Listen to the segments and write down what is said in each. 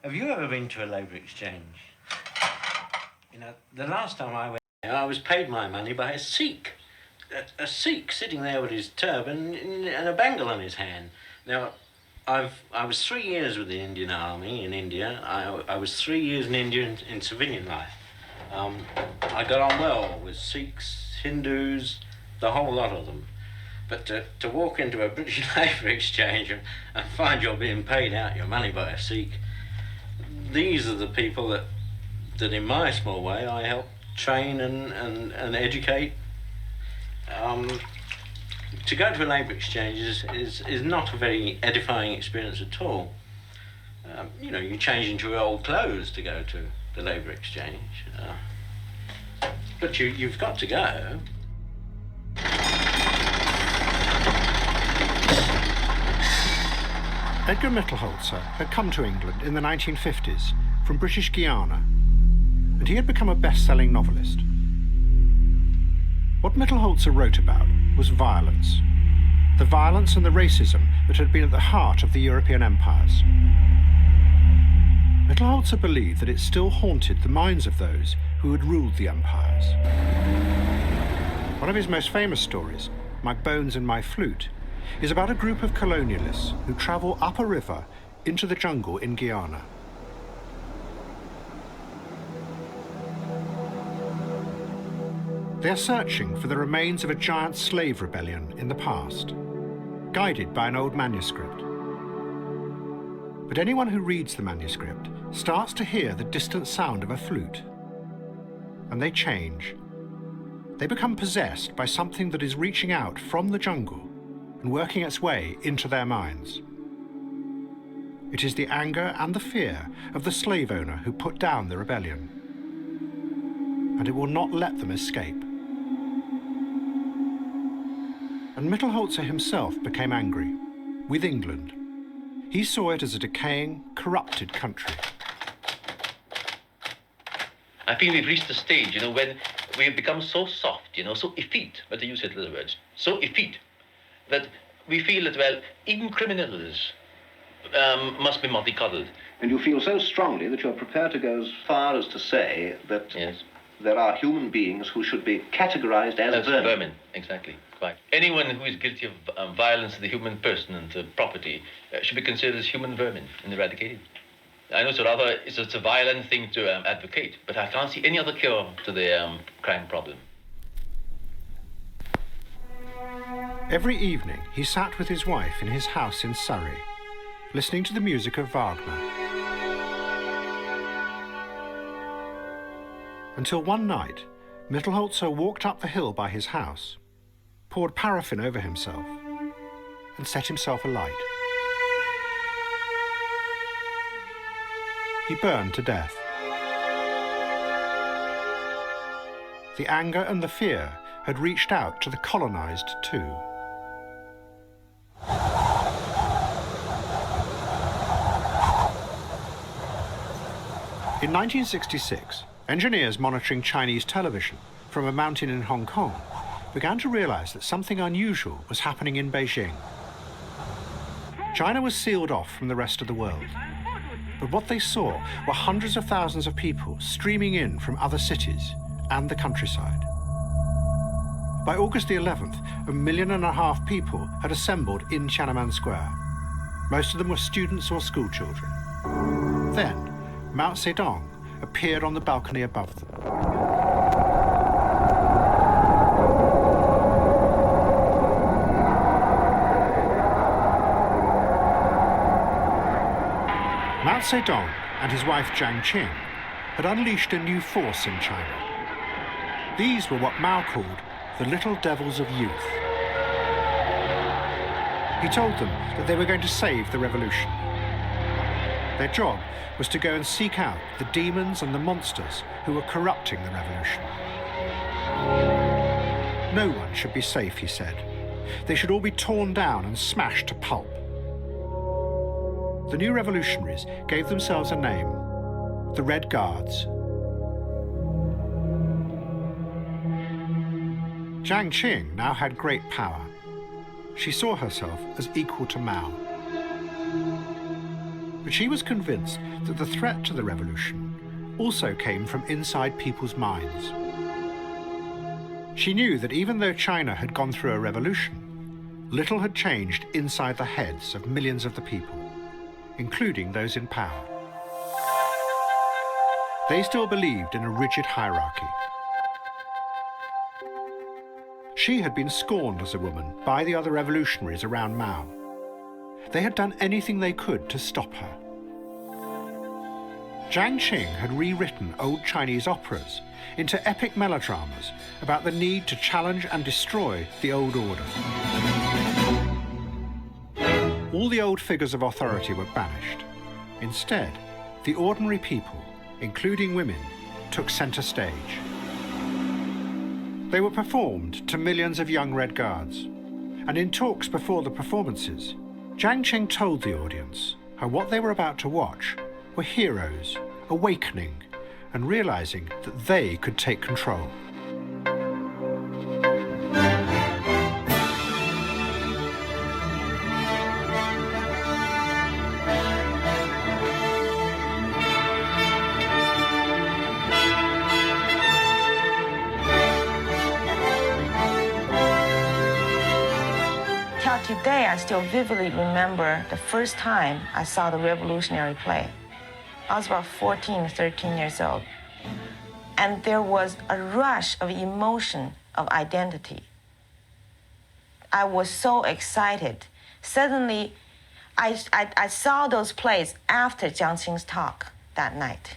Have you ever been to a labour exchange? You know, the last time I went there, I was paid my money by a Sikh. A Sikh sitting there with his turban and a bangle on his hand. Now, I was 3 years with the Indian Army in India. I was 3 years in India in civilian life. I got on well with Sikhs, Hindus, the whole lot of them. But to walk into a British labour exchange and find you're being paid out your money by a Sikh, these are the people that in my small way I help train and educate. To go to a labour exchange is not a very edifying experience at all. You know, you change into your old clothes to go to the labour exchange. But you've got to go. Edgar Mittelholzer had come to England in the 1950s from British Guiana, and he had become a best-selling novelist. What Mittelholzer wrote about was violence, the violence and the racism that had been at the heart of the European empires. Mittelholzer believed that it still haunted the minds of those who had ruled the empires. One of his most famous stories, My Bones and My Flute, is about a group of colonialists who travel up a river into the jungle in Guyana. They are searching for the remains of a giant slave rebellion in the past, guided by an old manuscript. But anyone who reads the manuscript starts to hear the distant sound of a flute, and they change. They become possessed by something that is reaching out from the jungle and working its way into their minds. It is the anger and the fear of the slave owner who put down the rebellion, and it will not let them escape. And Mittelholzer himself became angry with England. He saw it as a decaying, corrupted country. I think we've reached the stage, when we have become so soft, so effete, but to use it in other words, so effete, that we feel that, well, even criminals must be mollycoddled. And you feel so strongly that you're prepared to go as far as to say that yes, there are human beings who should be categorized as vermin. Vermin, exactly, quite. Anyone who is guilty of violence to the human person and to property should be considered as human vermin and eradicated. I know it's a violent thing to advocate, but I can't see any other cure to the crime problem. Every evening, he sat with his wife in his house in Surrey, listening to the music of Wagner. Until one night, Mittelholzer walked up the hill by his house, poured paraffin over himself, and set himself alight. He burned to death. The anger and the fear had reached out to the colonized too. In 1966, engineers monitoring Chinese television from a mountain in Hong Kong began to realize that something unusual was happening in Beijing. China was sealed off from the rest of the world, but what they saw were hundreds of thousands of people streaming in from other cities and the countryside. By August the 11th, 1.5 million people had assembled in Tiananmen Square. Most of them were students or schoolchildren. Then, Mao Zedong appeared on the balcony above them. Mao Zedong and his wife Jiang Qing had unleashed a new force in China. These were what Mao called the little devils of youth. He told them that they were going to save the revolution. Their job was to go and seek out the demons and the monsters who were corrupting the revolution. No one should be safe, he said. They should all be torn down and smashed to pulp. The new revolutionaries gave themselves a name, the Red Guards. Jiang Qing now had great power. She saw herself as equal to Mao. But she was convinced that the threat to the revolution also came from inside people's minds. She knew that even though China had gone through a revolution, little had changed inside the heads of millions of the people, including those in power. They still believed in a rigid hierarchy. She had been scorned as a woman by the other revolutionaries around Mao. They had done anything they could to stop her. Jiang Qing had rewritten old Chinese operas into epic melodramas about the need to challenge and destroy the old order. All the old figures of authority were banished. Instead, the ordinary people, including women, took center stage. They were performed to millions of young Red Guards, and in talks before the performances, Jiang Qing told the audience how what they were about to watch were heroes awakening and realizing that they could take control. Till today, I still vividly remember the first time I saw the revolutionary play. I was about 14, 13 years old. And there was a rush of emotion, of identity. I was so excited. Suddenly, I saw those plays after Jiang Qing's talk that night.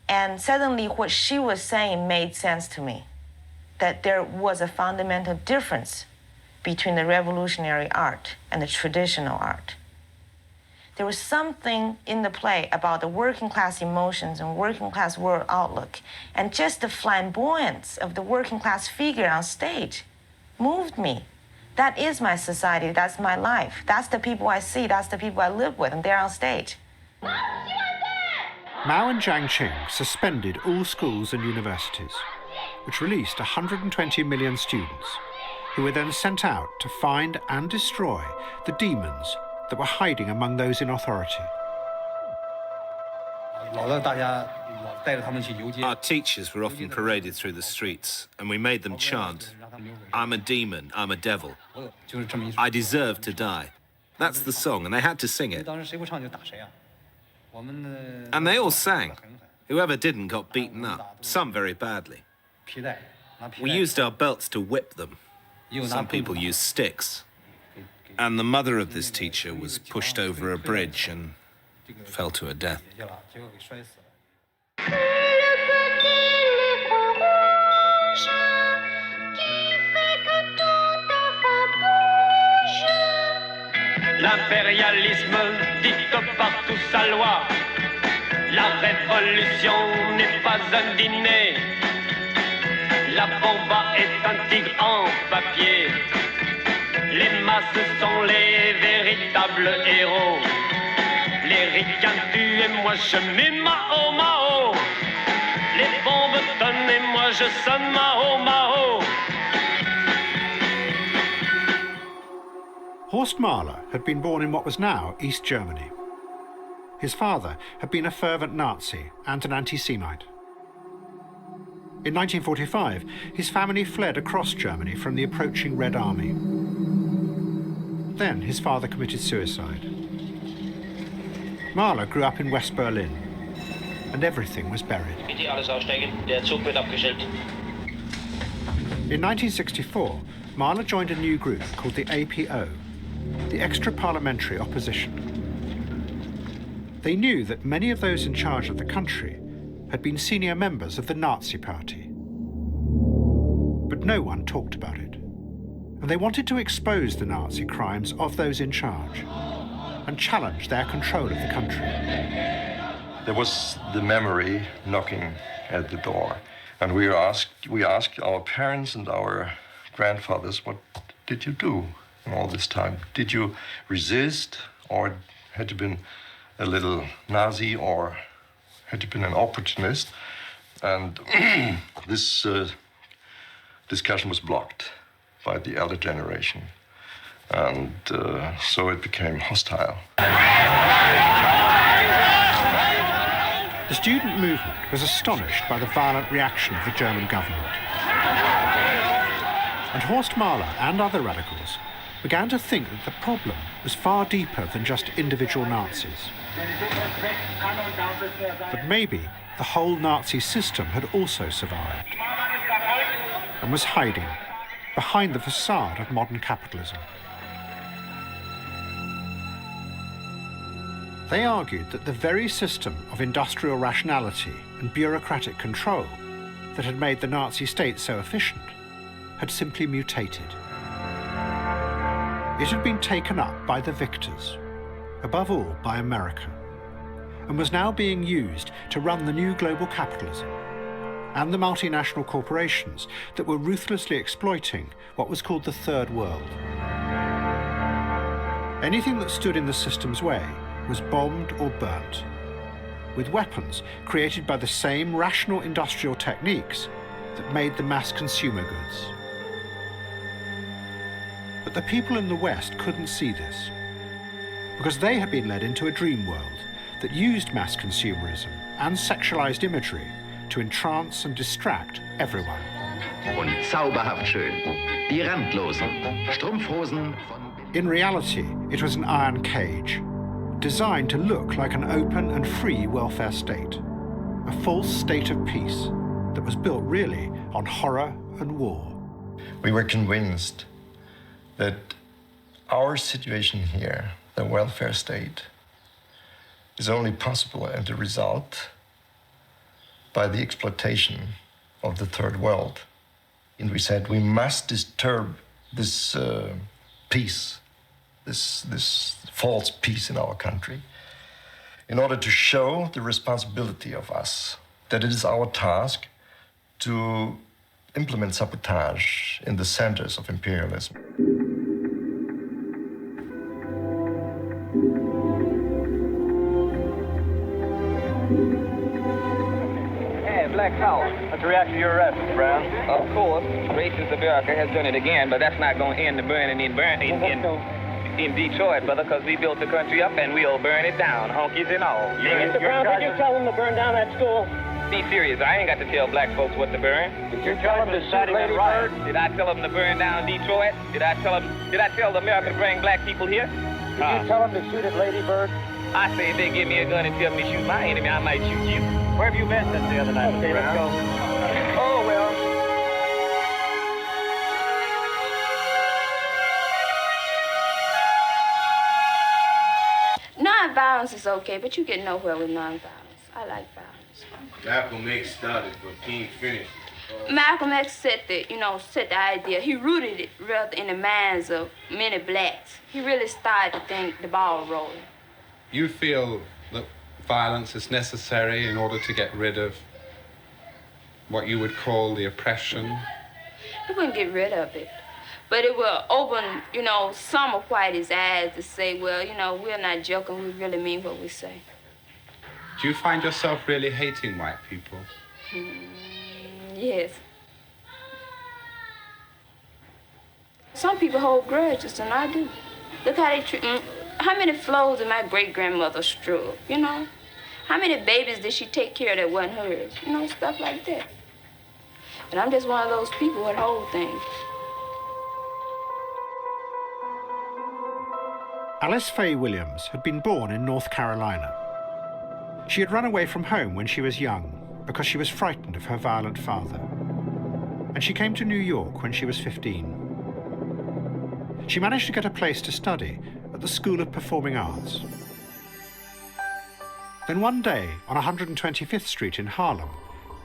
And suddenly what she was saying made sense to me, that there was a fundamental difference between the revolutionary art and the traditional art. There was something in the play about the working class emotions and working class world outlook, and just the flamboyance of the working class figure on stage moved me. That is my society, that's my life. That's the people I see, that's the people I live with, and they're on stage. Mao and Jiang Qing suspended all schools and universities, which released 120 million students, who were then sent out to find and destroy the demons that were hiding among those in authority. Our teachers were often paraded through the streets, and we made them chant, "I'm a demon, I'm a devil. I deserve to die." That's the song, and they had to sing it. And they all sang. Whoever didn't got beaten up, some very badly. We used our belts to whip them. Some people used sticks. And the mother of this teacher was pushed over a bridge and fell to her death. L'impérialisme dicte partout sa loi. La révolution n'est pas un dîner. La bomba est un tigre en papier. Les masses sont les véritables héros. Les ricains tuent et moi je mets Mao Mao. Les bombes tonnent et moi je sonne Mao Mao. Horst Mahler had been born in what was now East Germany. His father had been a fervent Nazi and an anti-Semite. In 1945, his family fled across Germany from the approaching Red Army. Then his father committed suicide. Mahler grew up in West Berlin, and everything was buried. In 1964, Mahler joined a new group called the APO, the Extra Parliamentary Opposition. They knew that many of those in charge of the country had been senior members of the Nazi Party. But no one talked about it. And they wanted to expose the Nazi crimes of those in charge and challenge their control of the country. There was the memory knocking at the door, and we asked our parents and our grandfathers, what did you do in all this time? Did you resist, or had you been a little Nazi, or had you been an opportunist? And this discussion was blocked by the elder generation. And so it became hostile. The student movement was astonished by the violent reaction of the German government. And Horst Mahler and other radicals began to think that the problem was far deeper than just individual Nazis. But maybe the whole Nazi system had also survived and was hiding behind the facade of modern capitalism. They argued that the very system of industrial rationality and bureaucratic control that had made the Nazi state so efficient had simply mutated. It had been taken up by the victors, above all by America, and was now being used to run the new global capitalism and the multinational corporations that were ruthlessly exploiting what was called the Third World. Anything that stood in the system's way was bombed or burnt, with weapons created by the same rational industrial techniques that made the mass consumer goods. But the people in the West couldn't see this, because they had been led into a dream world that used mass consumerism and sexualized imagery to entrance and distract everyone. Und zauberhaft schön. Die Randlosen. Strumpfhosen von... In reality, it was an iron cage, designed to look like an open and free welfare state, a false state of peace that was built really on horror and war. We were convinced that our situation here, the welfare state, is only possible and the result by the exploitation of the Third World. And we said we must disturb this peace, this false peace in our country, in order to show the responsibility of us, that it is our task to implement sabotage in the centers of imperialism. Black power. Let's react to your arrest, Mr. Brown. Of course, racist America has done it again, but that's not going to end the burning in Detroit, brother, because we built the country up and we'll burn it down, honkies and all. Mr. Brown, did you tell them to burn down that school? Be serious. I ain't got to tell black folks what to burn. Did you tell them to shoot Lady Bird? Did I tell them to burn down Detroit? Did I tell America to bring black people here? Did you tell them to shoot at Lady Bird? I say if they give me a gun and tell me to shoot my enemy, I might shoot you. Where have you been since the other night? Okay, let's go. Oh, well. Non-violence is okay, but you get nowhere with non-violence. I like violence. Malcolm X started, but King finished. Malcolm X set the idea. He rooted it rather in the minds of many blacks. He really started the ball rolling. You feel that violence is necessary in order to get rid of what you would call the oppression? It wouldn't get rid of it, but it will open, some of whitey's eyes to say, well, we're not joking, we really mean what we say. Do you find yourself really hating white people? Yes. Some people hold grudges, and I do. Look how they treat me. How many flows did my great-grandmother stroke, How many babies did she take care of that wasn't hers? Stuff like that. And I'm just one of those people that hold things. Alice Faye Williams had been born in North Carolina. She had run away from home when she was young because she was frightened of her violent father. And she came to New York when she was 15. She managed to get a place to study at the School of Performing Arts. Then one day, on 125th Street in Harlem,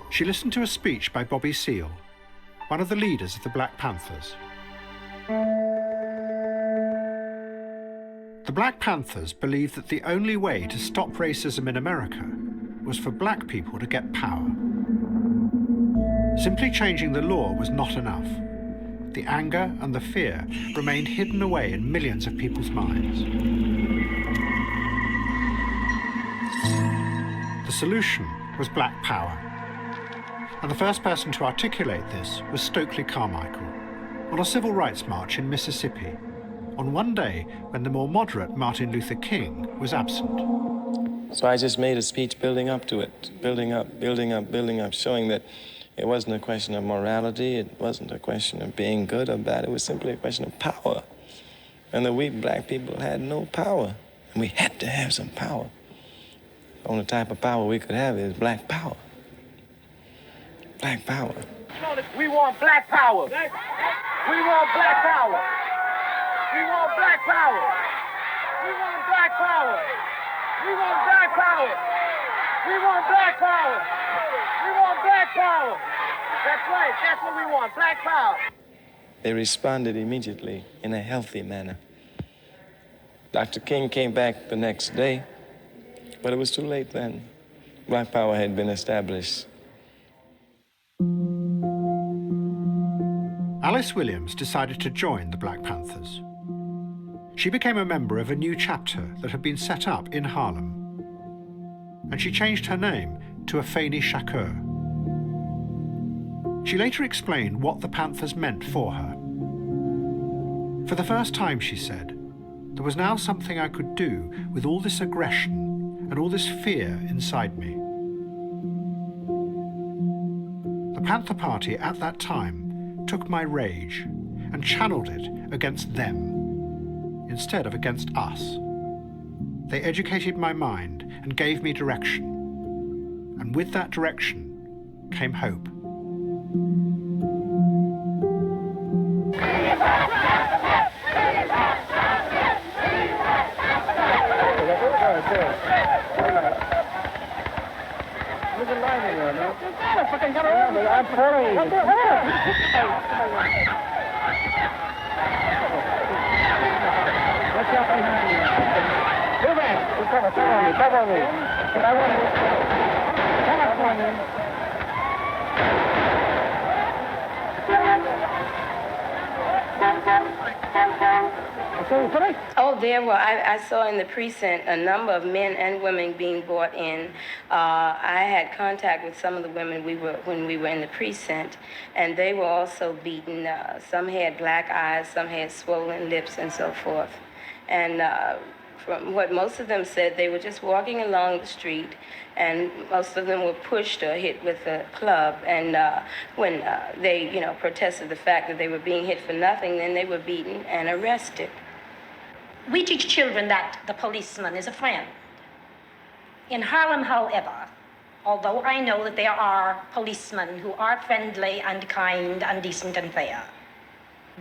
she listened to a speech by Bobby Seale, one of the leaders of the Black Panthers. The Black Panthers believed that the only way to stop racism in America was for black people to get power. Simply changing the law was not enough. The anger and the fear remained hidden away in millions of people's minds. The solution was black power. And the first person to articulate this was Stokely Carmichael on a civil rights march in Mississippi on one day when the more moderate Martin Luther King was absent. So I just made a speech building up to it, building up, showing that it wasn't a question of morality, it wasn't a question of being good or bad, it was simply a question of power. And that we black people had no power, and we had to have some power. The only type of power we could have is black power. Black power. We want black power. We want black power. We want black power. We want black power. We want black power. We want black power. We want black power. That's right. That's what we want. Black power. They responded immediately in a healthy manner. Dr. King came back the next day, but it was too late then. Black power had been established. Alice Williams decided to join the Black Panthers. She became a member of a new chapter that had been set up in Harlem, and she changed her name to Afeni Shakur. She later explained what the Panthers meant for her. For the first time, she said, there was now something I could do with all this aggression and all this fear inside me. The Panther Party at that time took my rage and channeled it against them instead of against us. They educated my mind and gave me direction. And with that direction came hope. I'm following you. Watch out behind you. Move back. Cover me. I want to. Come on, man. Oh, there were. I saw in the precinct a number of men and women being brought in. I had contact with some of the women when we were in the precinct, and they were also beaten. Some had black eyes, some had swollen lips, and so forth. And from what most of them said, they were just walking along the street, and most of them were pushed or hit with a club. And when they, protested the fact that they were being hit for nothing, then they were beaten and arrested. We teach children that the policeman is a friend. In Harlem, however, although I know that there are policemen who are friendly and kind and decent and fair,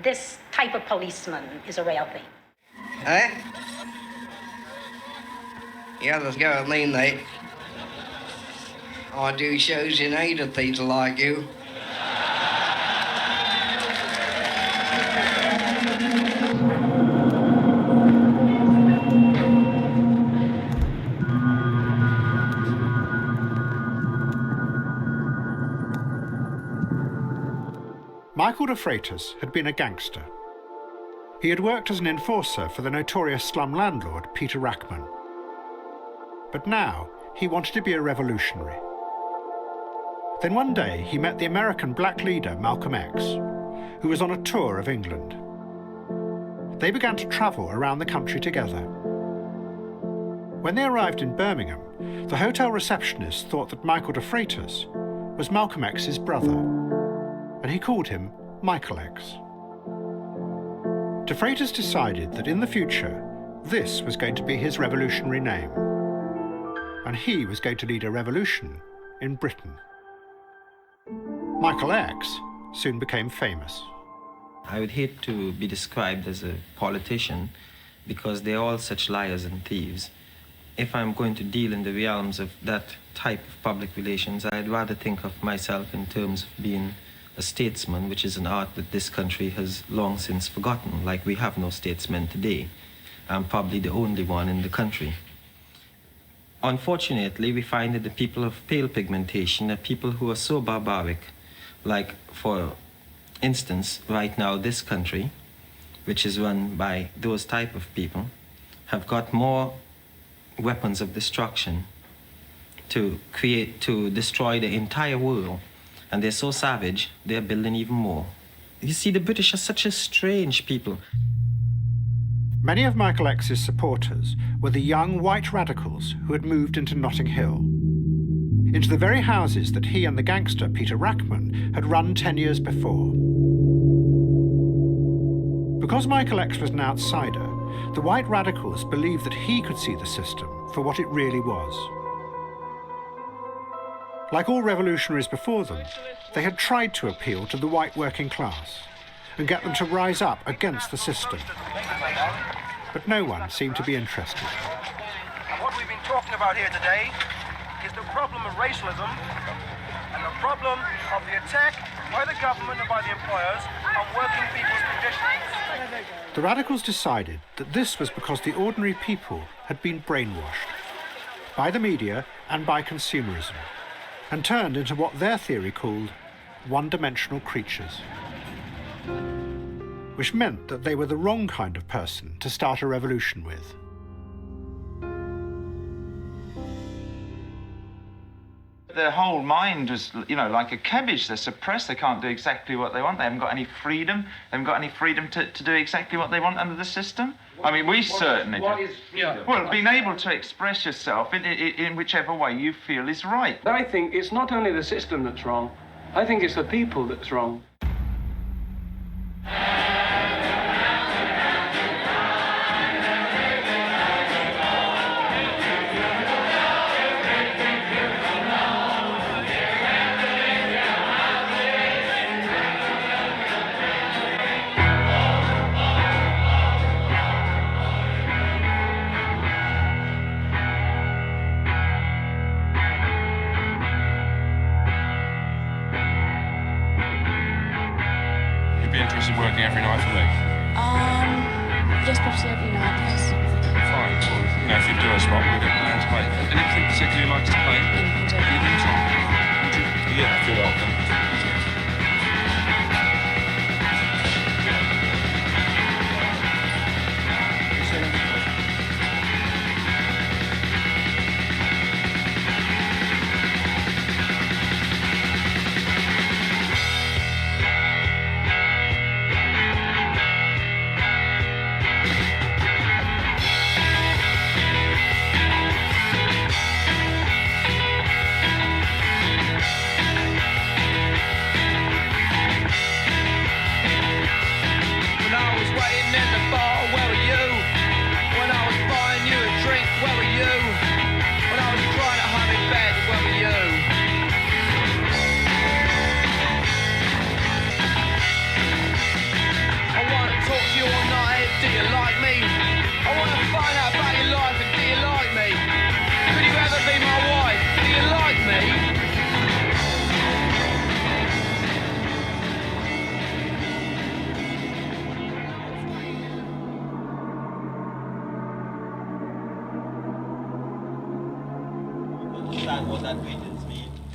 this type of policeman is a rare thing. Eh? The others go with me, mate. I do shows in aid of people like you. Michael de Freitas had been a gangster. He had worked as an enforcer for the notorious slum landlord Peter Rackman. But now he wanted to be a revolutionary. Then one day he met the American black leader Malcolm X, who was on a tour of England. They began to travel around the country together. When they arrived in Birmingham, the hotel receptionist thought that Michael de Freitas was Malcolm X's brother, and he called him Michael X. De Freitas decided that in the future, this was going to be his revolutionary name, and he was going to lead a revolution in Britain. Michael X soon became famous. I would hate to be described as a politician because they're all such liars and thieves. If I'm going to deal in the realms of that type of public relations, I'd rather think of myself in terms of being a statesman, which is an art that this country has long since forgotten, like we have no statesmen today. I'm probably the only one in the country. Unfortunately, we find that the people of pale pigmentation are people who are so barbaric, like, for instance, right now this country, which is run by those type of people, have got more weapons of destruction to destroy the entire world. And they're so savage, they're building even more. You see, the British are such a strange people. Many of Michael X's supporters were the young white radicals who had moved into Notting Hill, into the very houses that he and the gangster Peter Rackman had run 10 years before. Because Michael X was an outsider, the white radicals believed that he could see the system for what it really was. Like all revolutionaries before them, they had tried to appeal to the white working class and get them to rise up against the system. But no one seemed to be interested. And what we've been talking about here today is the problem of racialism and the problem of the attack by the government and by the employers on working people's conditions. The radicals decided that this was because the ordinary people had been brainwashed by the media and by consumerism, and turned into what their theory called one-dimensional creatures, which meant that they were the wrong kind of person to start a revolution with. Their whole mind was, you know, like a cabbage. They're suppressed. They can't do exactly what they want. They haven't got any freedom. They haven't got any freedom to do exactly what they want under the system. I mean, we certainly do. What is freedom? Well, being able to express yourself in whichever way you feel is right. I think it's not only the system that's wrong. I think it's the people that's wrong. Be interested in working every night for me? Yes, perhaps every night, yes. Fine. Well, you know, if you do a spot, we'll get plans to play. Anything particularly you like to play? Evening time? Yeah, good old thing.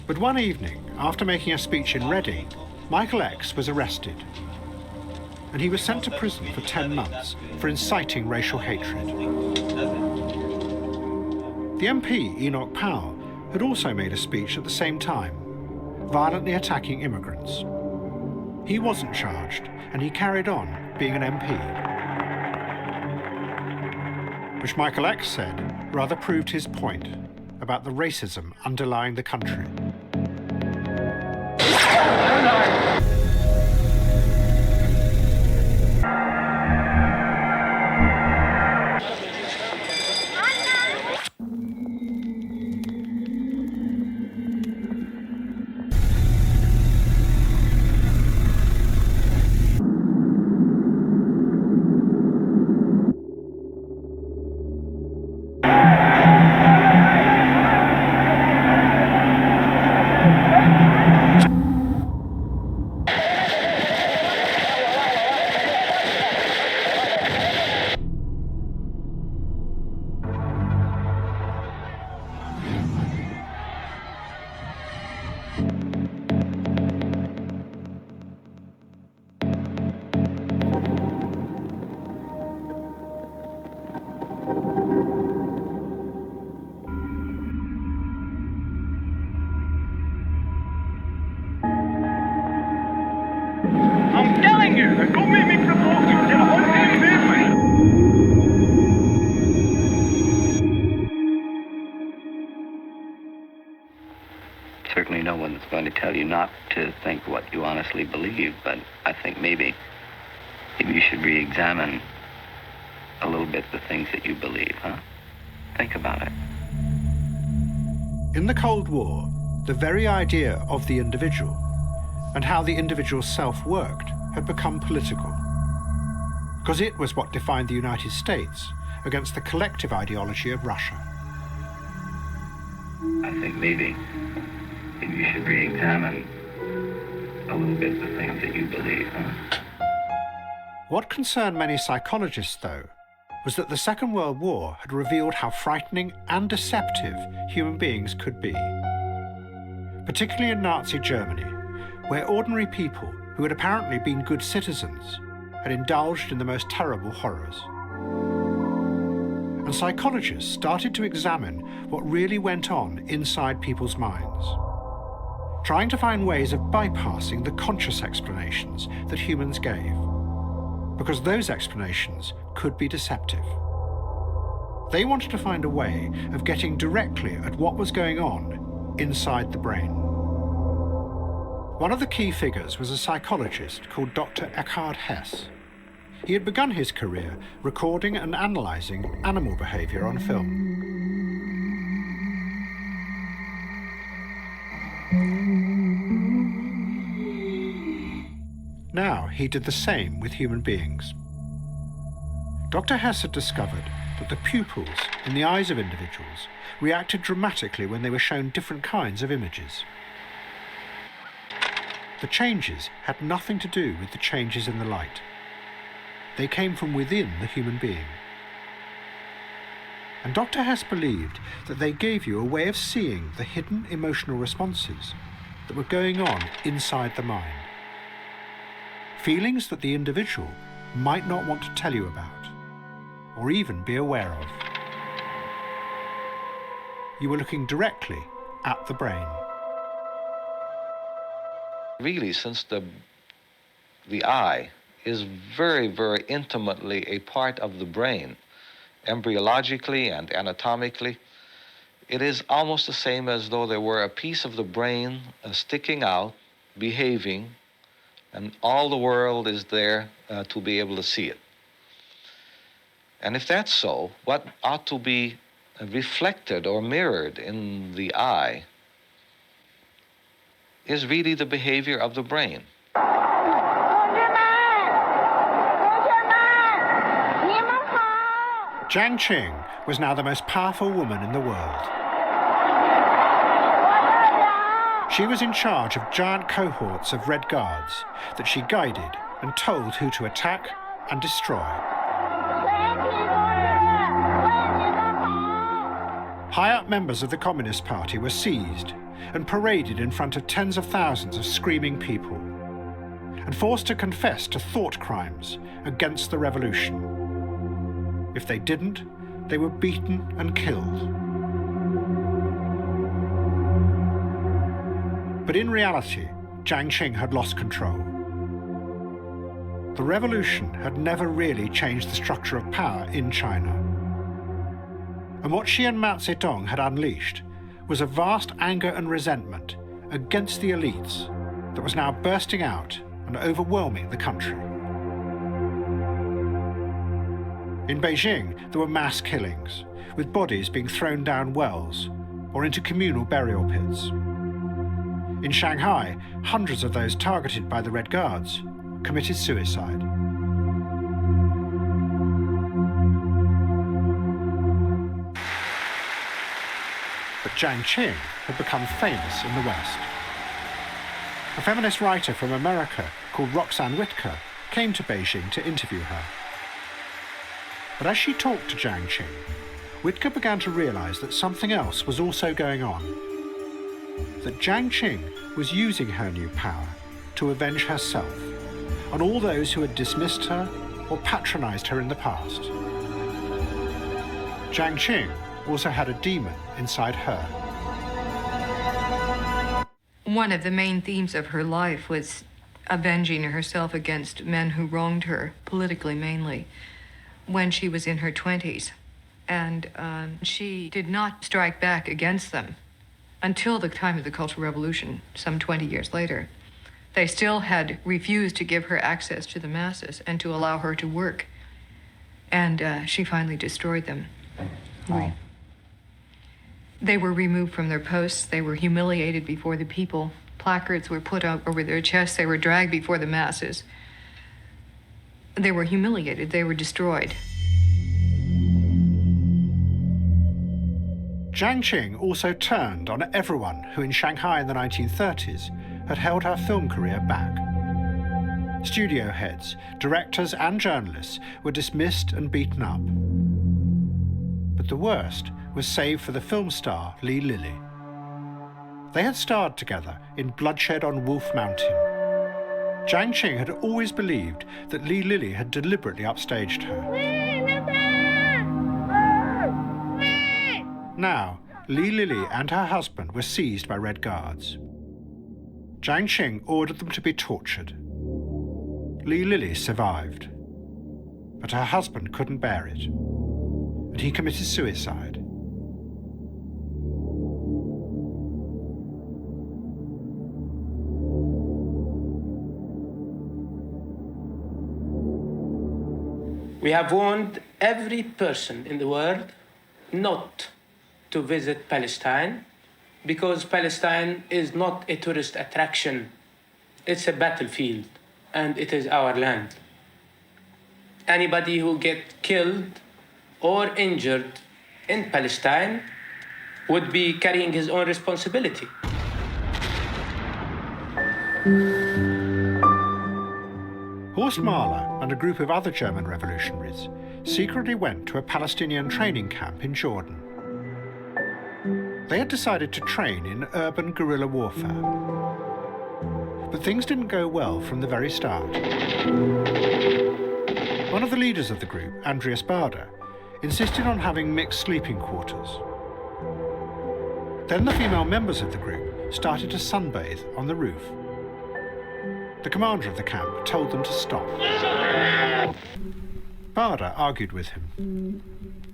But one evening, after making a speech in Reading, Michael X was arrested, and he was sent to prison for 10 months for inciting racial hatred. The MP, Enoch Powell, had also made a speech at the same time, violently attacking immigrants. He wasn't charged, and he carried on being an MP, which Michael X said rather proved his point about the racism underlying the country. honestly believe, but I think maybe you should re-examine a little bit the things that you believe, huh? Think about it. In the Cold War, the very idea of the individual and how the individual's self worked had become political, because it was what defined the United States against the collective ideology of Russia. I think maybe you should re-examine a little bit the things that you believe, huh? What concerned many psychologists, though, was that the Second World War had revealed how frightening and deceptive human beings could be. Particularly in Nazi Germany, where ordinary people who had apparently been good citizens had indulged in the most terrible horrors. And psychologists started to examine what really went on inside people's minds, trying to find ways of bypassing the conscious explanations that humans gave, because those explanations could be deceptive. They wanted to find a way of getting directly at what was going on inside the brain. One of the key figures was a psychologist called Dr. Eckhard Hess. He had begun his career recording and analysing animal behaviour on film. Now he did the same with human beings. Dr. Hess had discovered that the pupils in the eyes of individuals reacted dramatically when they were shown different kinds of images. The changes had nothing to do with the changes in the light. They came from within the human being. And Dr. Hess believed that they gave you a way of seeing the hidden emotional responses that were going on inside the mind. Feelings that the individual might not want to tell you about, or even be aware of. You were looking directly at the brain. Really, since the eye is very, very intimately a part of the brain, embryologically and anatomically, it is almost the same as though there were a piece of the brain sticking out, behaving, and all the world is there to be able to see it. And if that's so, what ought to be reflected or mirrored in the eye is really the behavior of the brain. Jiang Qing was now the most powerful woman in the world. She was in charge of giant cohorts of Red Guards that she guided and told who to attack and destroy. High-up members of the Communist Party were seized and paraded in front of tens of thousands of screaming people and forced to confess to thought crimes against the revolution. If they didn't, they were beaten and killed. But in reality, Jiang Qing had lost control. The revolution had never really changed the structure of power in China. And what she and Mao Zedong had unleashed was a vast anger and resentment against the elites that was now bursting out and overwhelming the country. In Beijing, there were mass killings, with bodies being thrown down wells or into communal burial pits. In Shanghai, hundreds of those targeted by the Red Guards committed suicide. But Jiang Qing had become famous in the West. A feminist writer from America called Roxanne Whitaker came to Beijing to interview her. But as she talked to Jiang Qing, Whitaker began to realize that something else was also going on. That Jiang Qing was using her new power to avenge herself on all those who had dismissed her or patronized her in the past. Jiang Qing also had a demon inside her. One of the main themes of her life was avenging herself against men who wronged her, politically mainly, when she was in her 20s. And she did not strike back against them until the time of the Cultural Revolution, some 20 years later. They still had refused to give her access to the masses and to allow her to work. And she finally destroyed them. Why? They were removed from their posts. They were humiliated before the people. Placards were put up over their chests. They were dragged before the masses. They were humiliated. They were destroyed. Jiang Qing also turned on everyone who in Shanghai in the 1930s had held her film career back. Studio heads, directors and journalists were dismissed and beaten up. But the worst was saved for the film star Li Lili. They had starred together in Bloodshed on Wolf Mountain. Jiang Qing had always believed that Li Lili had deliberately upstaged her. Now, Li Lili and her husband were seized by Red Guards. Jiang Qing ordered them to be tortured. Li Lili survived, but her husband couldn't bear it, and he committed suicide. We have warned every person in the world not to visit Palestine because Palestine is not a tourist attraction. It's a battlefield and it is our land. Anybody who gets killed or injured in Palestine would be carrying his own responsibility. Horst Mahler and a group of other German revolutionaries secretly went to a Palestinian training camp in Jordan. They had decided to train in urban guerrilla warfare. But things didn't go well from the very start. One of the leaders of the group, Andreas Baader, insisted on having mixed sleeping quarters. Then the female members of the group started to sunbathe on the roof. The commander of the camp told them to stop. Baader argued with him.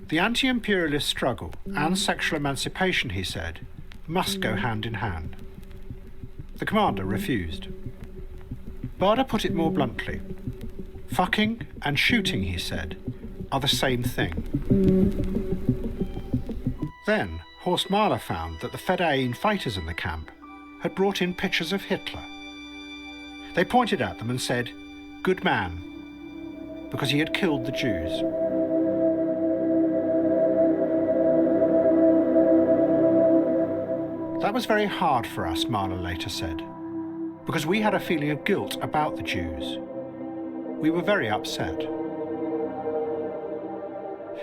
The anti-imperialist struggle and sexual emancipation, he said, must go hand in hand. The commander refused. Baader put it more bluntly. Fucking and shooting, he said, are the same thing. Then Horst Mahler found that the Fedayeen fighters in the camp had brought in pictures of Hitler. They pointed at them and said, "Good man," because he had killed the Jews. That was very hard for us, Mahler later said, because we had a feeling of guilt about the Jews. We were very upset.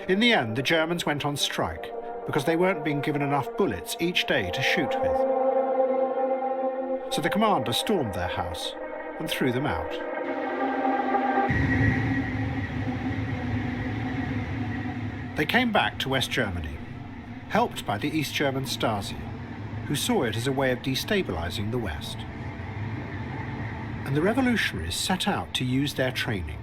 In the end, the Germans went on strike because they weren't being given enough bullets each day to shoot with. So the commander stormed their house and threw them out. They came back to West Germany, helped by the East German Stasi, who saw it as a way of destabilizing the West. And the revolutionaries set out to use their training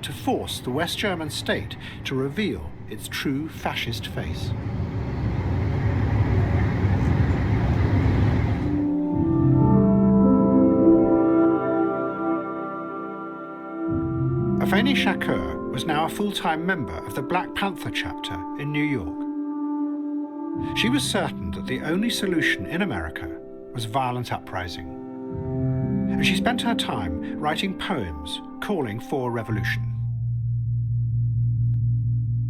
to force the West German state to reveal its true fascist face. Afeni Shakur was now a full-time member of the Black Panther chapter in New York. She was certain that the only solution in America was violent uprising. And she spent her time writing poems calling for revolution.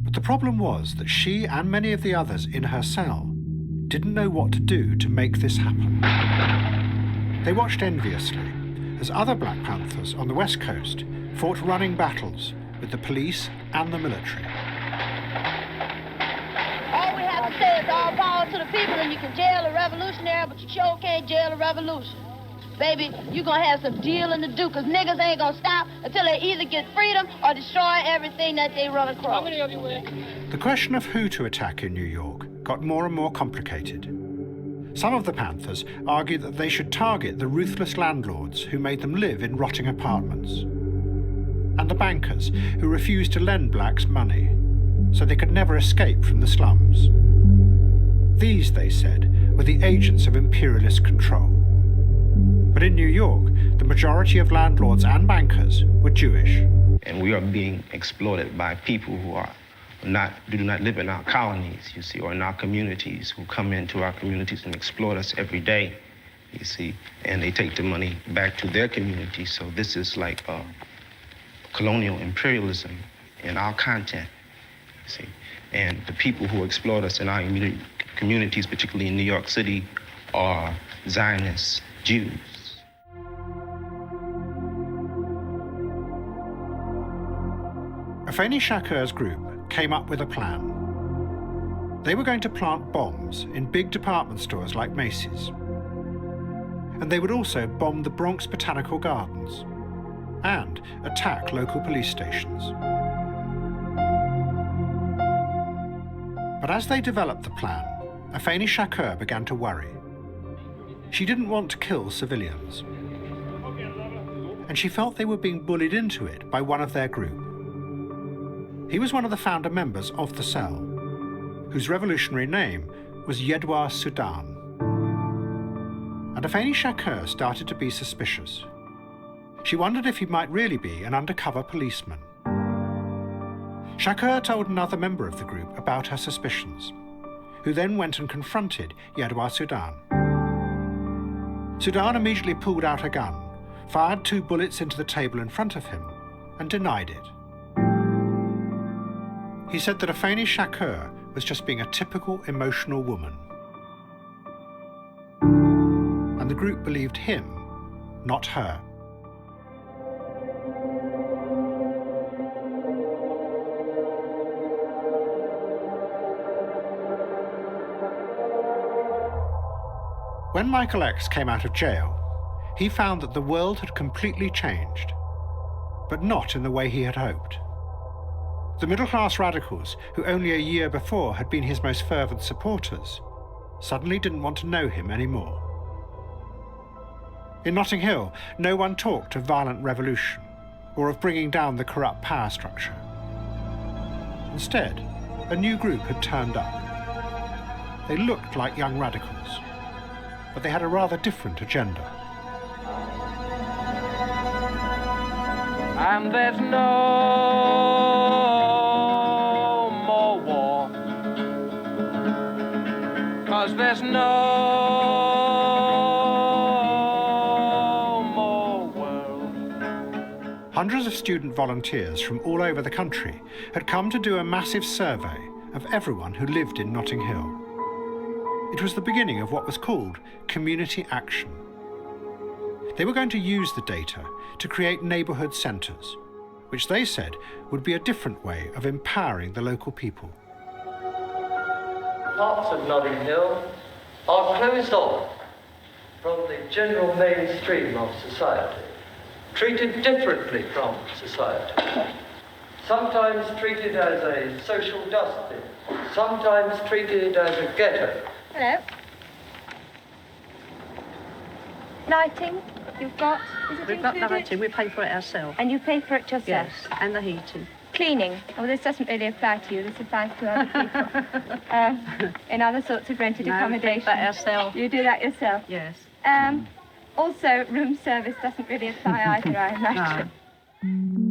But the problem was that she and many of the others in her cell didn't know what to do to make this happen. They watched enviously as other Black Panthers on the West Coast fought running battles with the police and the military. All we have to say is all power to the people, and you can jail a revolutionary, but you sure can't jail a revolution. Baby, you're gonna have some dealing to do, because niggas ain't gonna stop until they either get freedom or destroy everything that they run across. The question of who to attack in New York got more and more complicated. Some of the Panthers argued that they should target the ruthless landlords who made them live in rotting apartments, and the bankers who refused to lend blacks money, so they could never escape from the slums. These, they said, were the agents of imperialist control. But in New York, the majority of landlords and bankers were Jewish. And we are being exploited by people who do not live in our colonies, you see, or in our communities, who come into our communities and exploit us every day, you see, and they take the money back to their communities. So this is like colonial imperialism in our content, you see. And the people who exploit us in our communities, particularly in New York City, are Zionist Jews. Afeni Shakur's group came up with a plan. They were going to plant bombs in big department stores like Macy's. And they would also bomb the Bronx Botanical Gardens and attack local police stations. But as they developed the plan, Afeni Shakur began to worry. She didn't want to kill civilians. And she felt they were being bullied into it by one of their group. He was one of the founder members of the cell, whose revolutionary name was Yedwa Sudan. And Afeni Shakur started to be suspicious. She wondered if he might really be an undercover policeman. Shakur told another member of the group about her suspicions, who then went and confronted Yedwa Sudan. Sudan immediately pulled out a gun, fired 2 bullets into the table in front of him, and denied it. He said that Afeni Shakur was just being a typical emotional woman. And the group believed him, not her. When Michael X came out of jail, he found that the world had completely changed, but not in the way he had hoped. The middle-class radicals, who only a year before had been his most fervent supporters, suddenly didn't want to know him anymore. In Notting Hill, no one talked of violent revolution or of bringing down the corrupt power structure. Instead, a new group had turned up. They looked like young radicals, but they had a rather different agenda. And there's no more war, 'cause there's no more world. Hundreds of student volunteers from all over the country had come to do a massive survey of everyone who lived in Notting Hill. It was the beginning of what was called community action. They were going to use the data to create neighbourhood centres, which they said would be a different way of empowering the local people. Parts of Notting Hill are closed off from the general mainstream of society, treated differently from society, sometimes treated as a social dustbin, sometimes treated as a ghetto. Hello. Lighting, you've got, is it We've got included? lighting, we pay for it ourselves. And you pay for it yourself? Yes, and the heating. Cleaning, oh, this doesn't really apply to you, this applies to other people. In other sorts of rented accommodation. We pay that ourselves. You do that yourself? Yes. Also, room service doesn't really apply either, I imagine.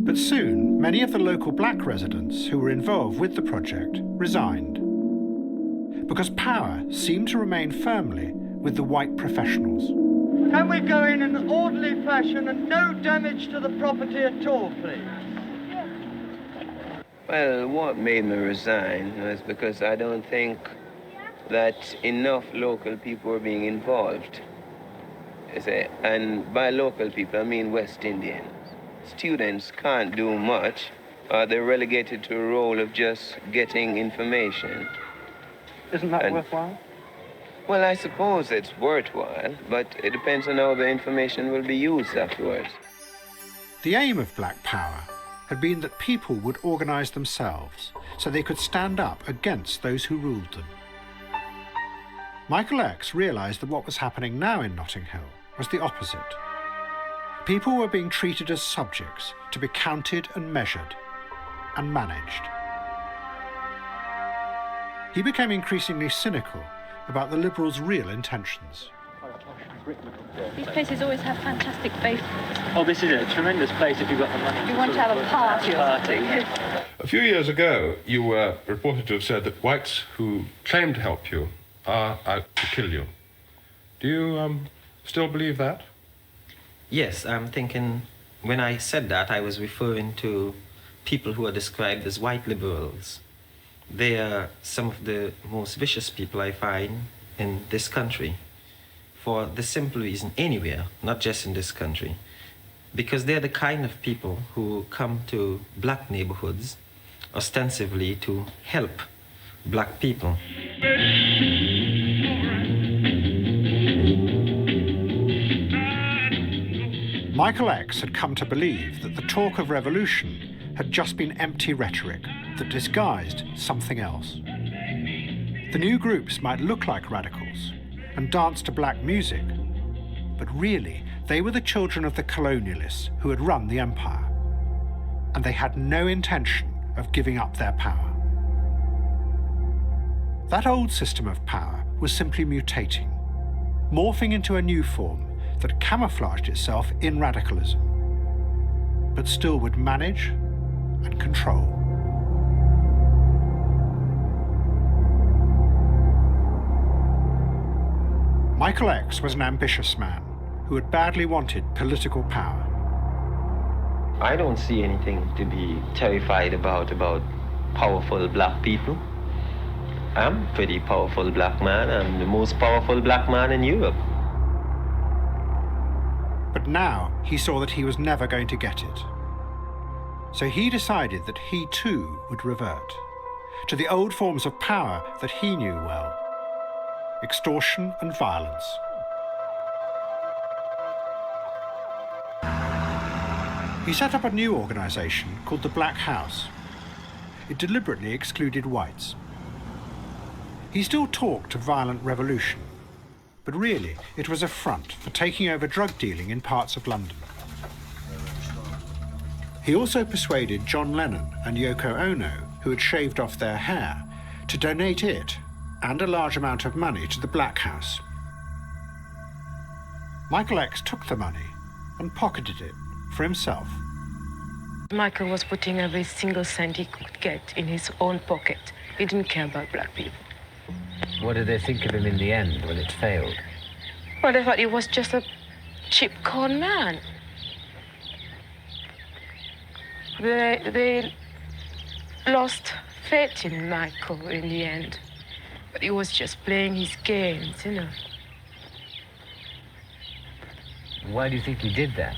But soon, many of the local black residents who were involved with the project resigned, because power seemed to remain firmly with the white professionals. Can we go in an orderly fashion and no damage to the property at all, please? Well, what made me resign was because I don't think that enough local people were being involved. You see, and by local people, I mean West Indians. Students can't do much. They're relegated to a role of just getting information. Isn't that worthwhile? Well, I suppose it's worthwhile, but it depends on how the information will be used afterwards. The aim of Black Power had been that people would organise themselves so they could stand up against those who ruled them. Michael X realised that what was happening now in Notting Hill was the opposite. People were being treated as subjects to be counted and measured and managed. He became increasingly cynical about the Liberals' real intentions. These places always have fantastic basements. Oh, this is a tremendous place if you've got the money. You want to have a party or something. A few years ago, you were reported to have said that whites who claim to help you are out to kill you. Do you still believe that? Yes, I'm thinking when I said that, I was referring to people who are described as white liberals. They are some of the most vicious people I find in this country, for the simple reason anywhere, not just in this country, because they're the kind of people who come to black neighborhoods ostensibly to help black people. Michael X had come to believe that the talk of revolution had just been empty rhetoric that disguised something else. The new groups might look like radicals and dance to black music, but really they were the children of the colonialists who had run the empire, and they had no intention of giving up their power. That old system of power was simply mutating, morphing into a new form that camouflaged itself in radicalism, but still would manage and control. Michael X was an ambitious man who had badly wanted political power. I don't see anything to be terrified about powerful black people. I'm a pretty powerful black man. I'm the most powerful black man in Europe. But now he saw that he was never going to get it. So he decided that he too would revert to the old forms of power that he knew well: extortion and violence. He set up a new organization called the Black House. It deliberately excluded whites. He still talked of violent revolution, but really it was a front for taking over drug dealing in parts of London. He also persuaded John Lennon and Yoko Ono, who had shaved off their hair, to donate it and a large amount of money to the Black House. Michael X took the money and pocketed it for himself. Michael was putting every single cent he could get in his own pocket. He didn't care about black people. What did they think of him in the end when it failed? Well, they thought he was just a cheap con man. They lost faith in Michael in the end. But he was just playing his games, you know. Why do you think he did that?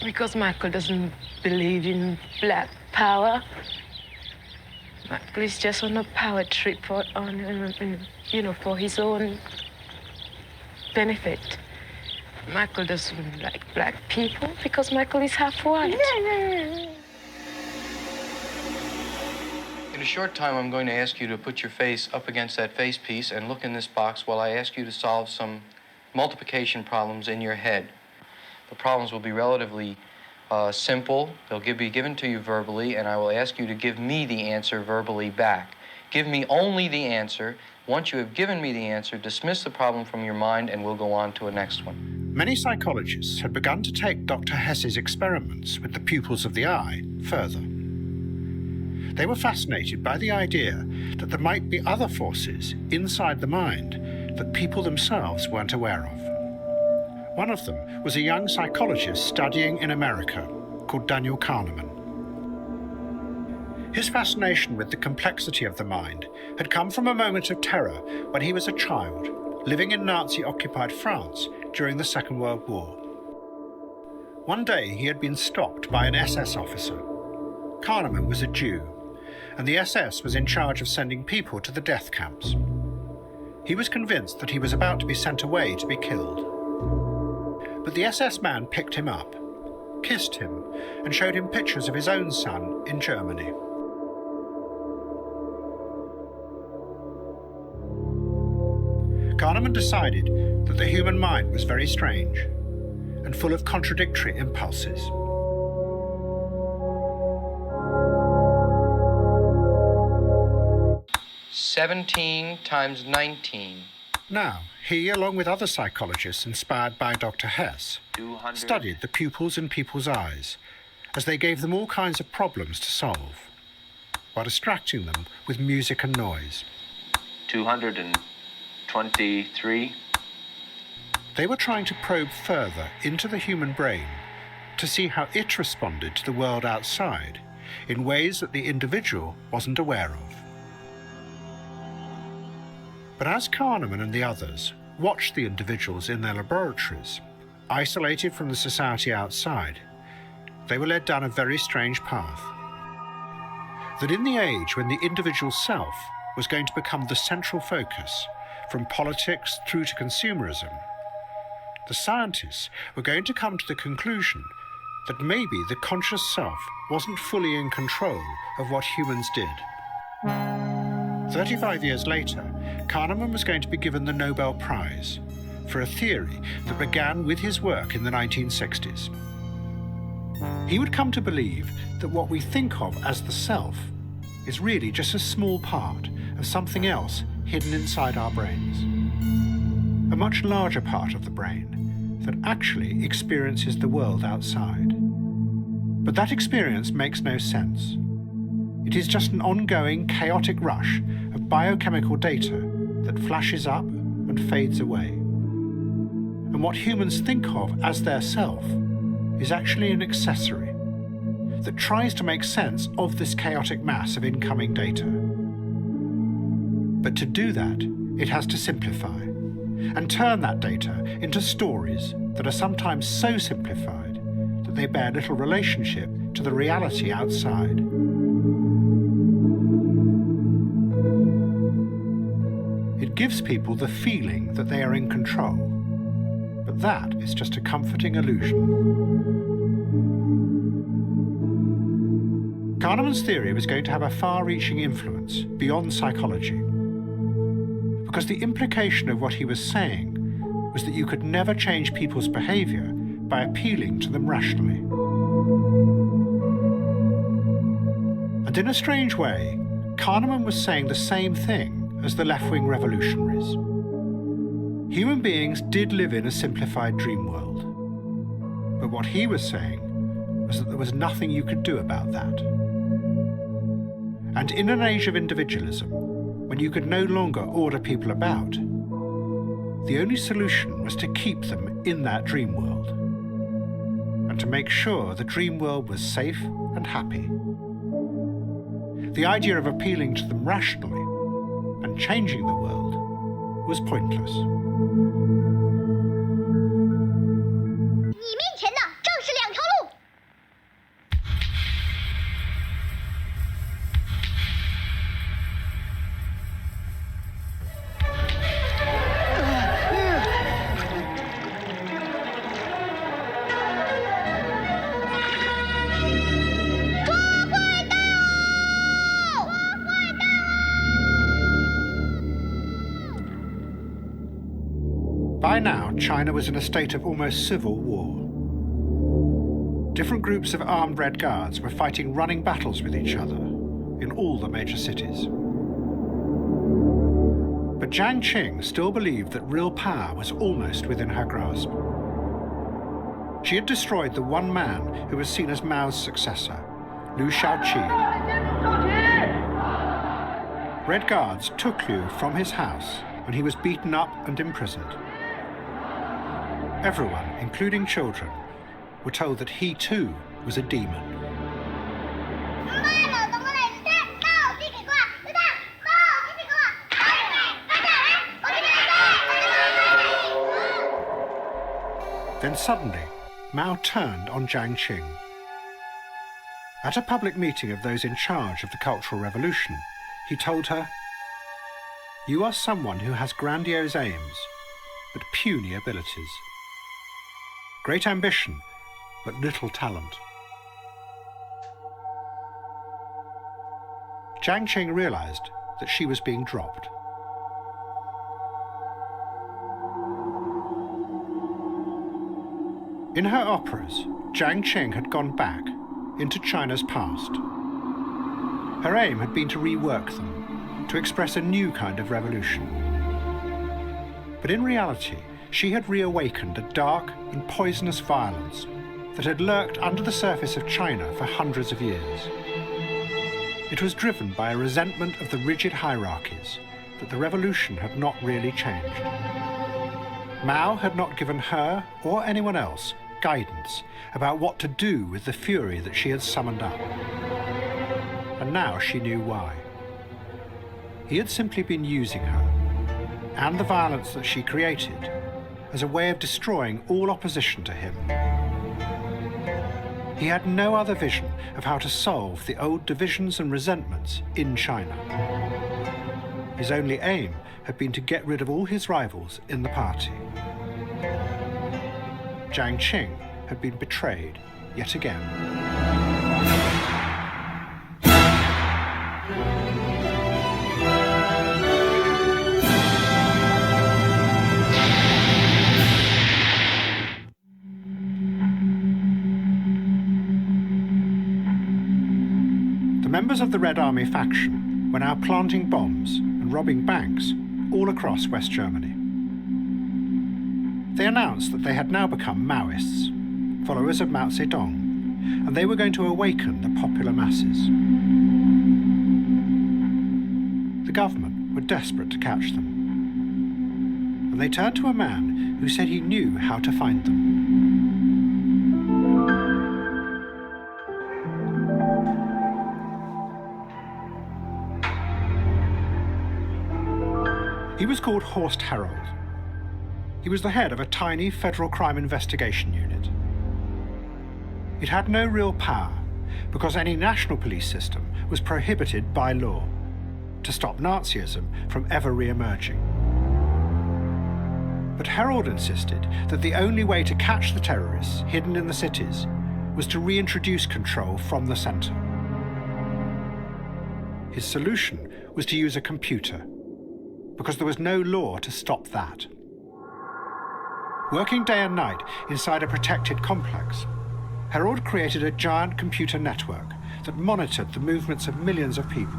Because Michael doesn't believe in black power. Michael is just on a power trip for his own benefit. Michael doesn't like black people because Michael is half white. In a short time, I'm going to ask you to put your face up against that face piece and look in this box while I ask you to solve some multiplication problems in your head. The problems will be relatively simple. They'll be given to you verbally, and I will ask you to give me the answer verbally back. Give me only the answer. Once you have given me the answer, dismiss the problem from your mind, and we'll go on to a next one. Many psychologists had begun to take Dr. Hess's experiments with the pupils of the eye further. They were fascinated by the idea that there might be other forces inside the mind that people themselves weren't aware of. One of them was a young psychologist studying in America called Daniel Kahneman. His fascination with the complexity of the mind had come from a moment of terror when he was a child, living in Nazi-occupied France during the Second World War. One day he had been stopped by an SS officer. Kahneman was a Jew, and the SS was in charge of sending people to the death camps. He was convinced that he was about to be sent away to be killed. But the SS man picked him up, kissed him, and showed him pictures of his own son in Germany. Kahneman decided that the human mind was very strange and full of contradictory impulses. "17 times 19 Now, he, along with other psychologists inspired by Dr. Hess, studied the pupils in people's eyes as they gave them all kinds of problems to solve, while distracting them with music and noise. 223. They were trying to probe further into the human brain to see how it responded to the world outside in ways that the individual wasn't aware of. But as Kahneman and the others watched the individuals in their laboratories, isolated from the society outside, they were led down a very strange path. That in the age when the individual self was going to become the central focus, from politics through to consumerism, the scientists were going to come to the conclusion that maybe the conscious self wasn't fully in control of what humans did. 35 years later, Kahneman was going to be given the Nobel Prize for a theory that began with his work in the 1960s. He would come to believe that what we think of as the self is really just a small part of something else hidden inside our brains. A much larger part of the brain that actually experiences the world outside. But that experience makes no sense. It is just an ongoing, chaotic rush of biochemical data that flashes up and fades away. And what humans think of as their self is actually an accessory that tries to make sense of this chaotic mass of incoming data. But to do that, it has to simplify and turn that data into stories that are sometimes so simplified that they bear little relationship to the reality outside. It gives people the feeling that they are in control, but that is just a comforting illusion. Kahneman's theory was going to have a far-reaching influence beyond psychology, because the implication of what he was saying was that you could never change people's behavior by appealing to them rationally. And in a strange way, Kahneman was saying the same thing as the left-wing revolutionaries. Human beings did live in a simplified dream world, but what he was saying was that there was nothing you could do about that. And in an age of individualism, when you could no longer order people about, the only solution was to keep them in that dream world, and to make sure the dream world was safe and happy. The idea of appealing to them rationally and changing the world was pointless. 你面前的正是两条路。 By now, China was in a state of almost civil war. Different groups of armed Red Guards were fighting running battles with each other in all the major cities. But Jiang Qing still believed that real power was almost within her grasp. She had destroyed the one man who was seen as Mao's successor, Liu Shaoqi. Red Guards took Liu from his house and he was beaten up and imprisoned. Everyone, including children, were told that he too was a demon. Then suddenly, Mao turned on Jiang Qing. At a public meeting of those in charge of the Cultural Revolution, he told her, "You are someone who has grandiose aims, but puny abilities. Great ambition, but little talent." Jiang Qing realized that she was being dropped. In her operas, Jiang Qing had gone back into China's past. Her aim had been to rework them, to express a new kind of revolution. But in reality, she had reawakened a dark and poisonous violence that had lurked under the surface of China for hundreds of years. It was driven by a resentment of the rigid hierarchies that the revolution had not really changed. Mao had not given her or anyone else guidance about what to do with the fury that she had summoned up. And now she knew why. He had simply been using her, and the violence that she created, as a way of destroying all opposition to him. He had no other vision of how to solve the old divisions and resentments in China. His only aim had been to get rid of all his rivals in the party. Jiang Qing had been betrayed yet again. The members of the Red Army faction were now planting bombs and robbing banks all across West Germany. They announced that they had now become Maoists, followers of Mao Zedong, and they were going to awaken the popular masses. The government were desperate to catch them, and they turned to a man who said he knew how to find them. He was called Horst Herold. He was the head of a tiny federal crime investigation unit. It had no real power because any national police system was prohibited by law to stop Nazism from ever re-emerging. But Herold insisted that the only way to catch the terrorists hidden in the cities was to reintroduce control from the center. His solution was to use a computer, because there was no law to stop that. Working day and night inside a protected complex, Herold created a giant computer network that monitored the movements of millions of people.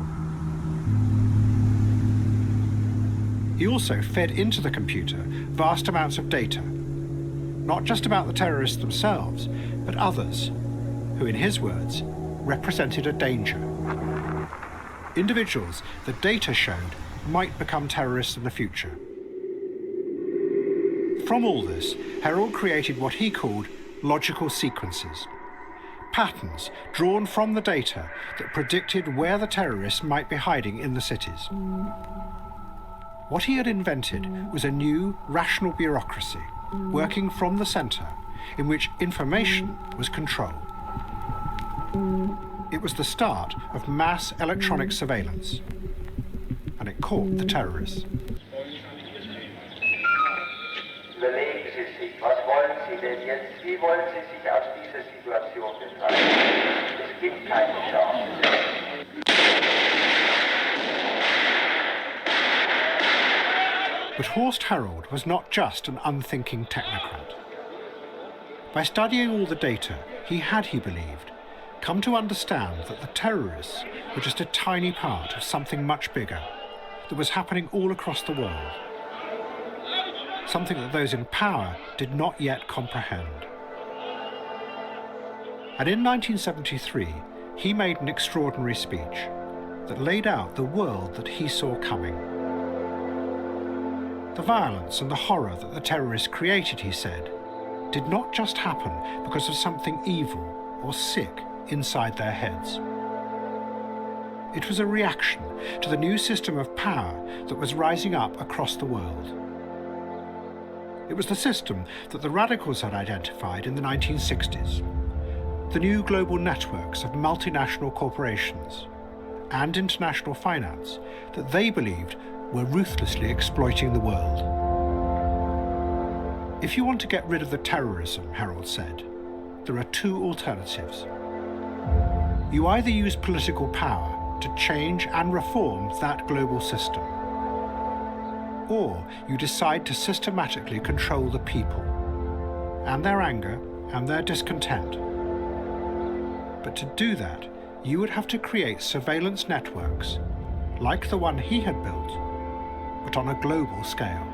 He also fed into the computer vast amounts of data, not just about the terrorists themselves, but others, who, in his words, represented a danger. Individuals the data showed might become terrorists in the future. From all this, Herold created what he called logical sequences, patterns drawn from the data that predicted where the terrorists might be hiding in the cities. What he had invented was a new, rational bureaucracy, working from the center, in which information was controlled. It was the start of mass electronic surveillance, and it caught the terrorists. Überlegen Sie sich, was wollen Sie denn jetzt? Wie wollen Sie sich aus dieser Situation befreien? Es gibt keine Chance. But Horst Herold was not just an unthinking technocrat. By studying all the data, he believed, come to understand that the terrorists were just a tiny part of something much bigger that was happening all across the world. Something that those in power did not yet comprehend. And in 1973, he made an extraordinary speech that laid out the world that he saw coming. The violence and the horror that the terrorists created, he said, did not just happen because of something evil or sick inside their heads. It was a reaction to the new system of power that was rising up across the world. It was the system that the radicals had identified in the 1960s, the new global networks of multinational corporations and international finance that they believed were ruthlessly exploiting the world. If you want to get rid of the terrorism, Herold said, there are two alternatives. You either use political power to change and reform that global system, or you decide to systematically control the people and their anger and their discontent. But to do that, you would have to create surveillance networks like the one he had built, but on a global scale.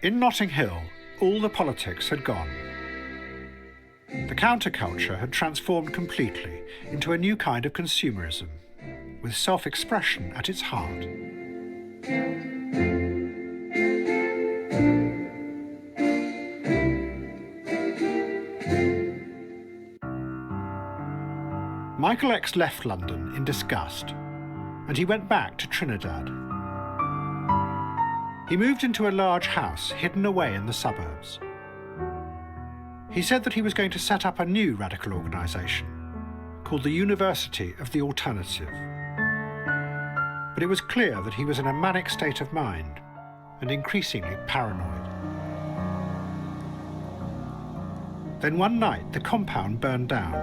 In Notting Hill, all the politics had gone. The counterculture had transformed completely into a new kind of consumerism, with self-expression at its heart. Michael X left London in disgust, and he went back to Trinidad. He moved into a large house hidden away in the suburbs. He said that he was going to set up a new radical organisation called the University of the Alternative. But it was clear that he was in a manic state of mind and increasingly paranoid. Then one night the compound burned down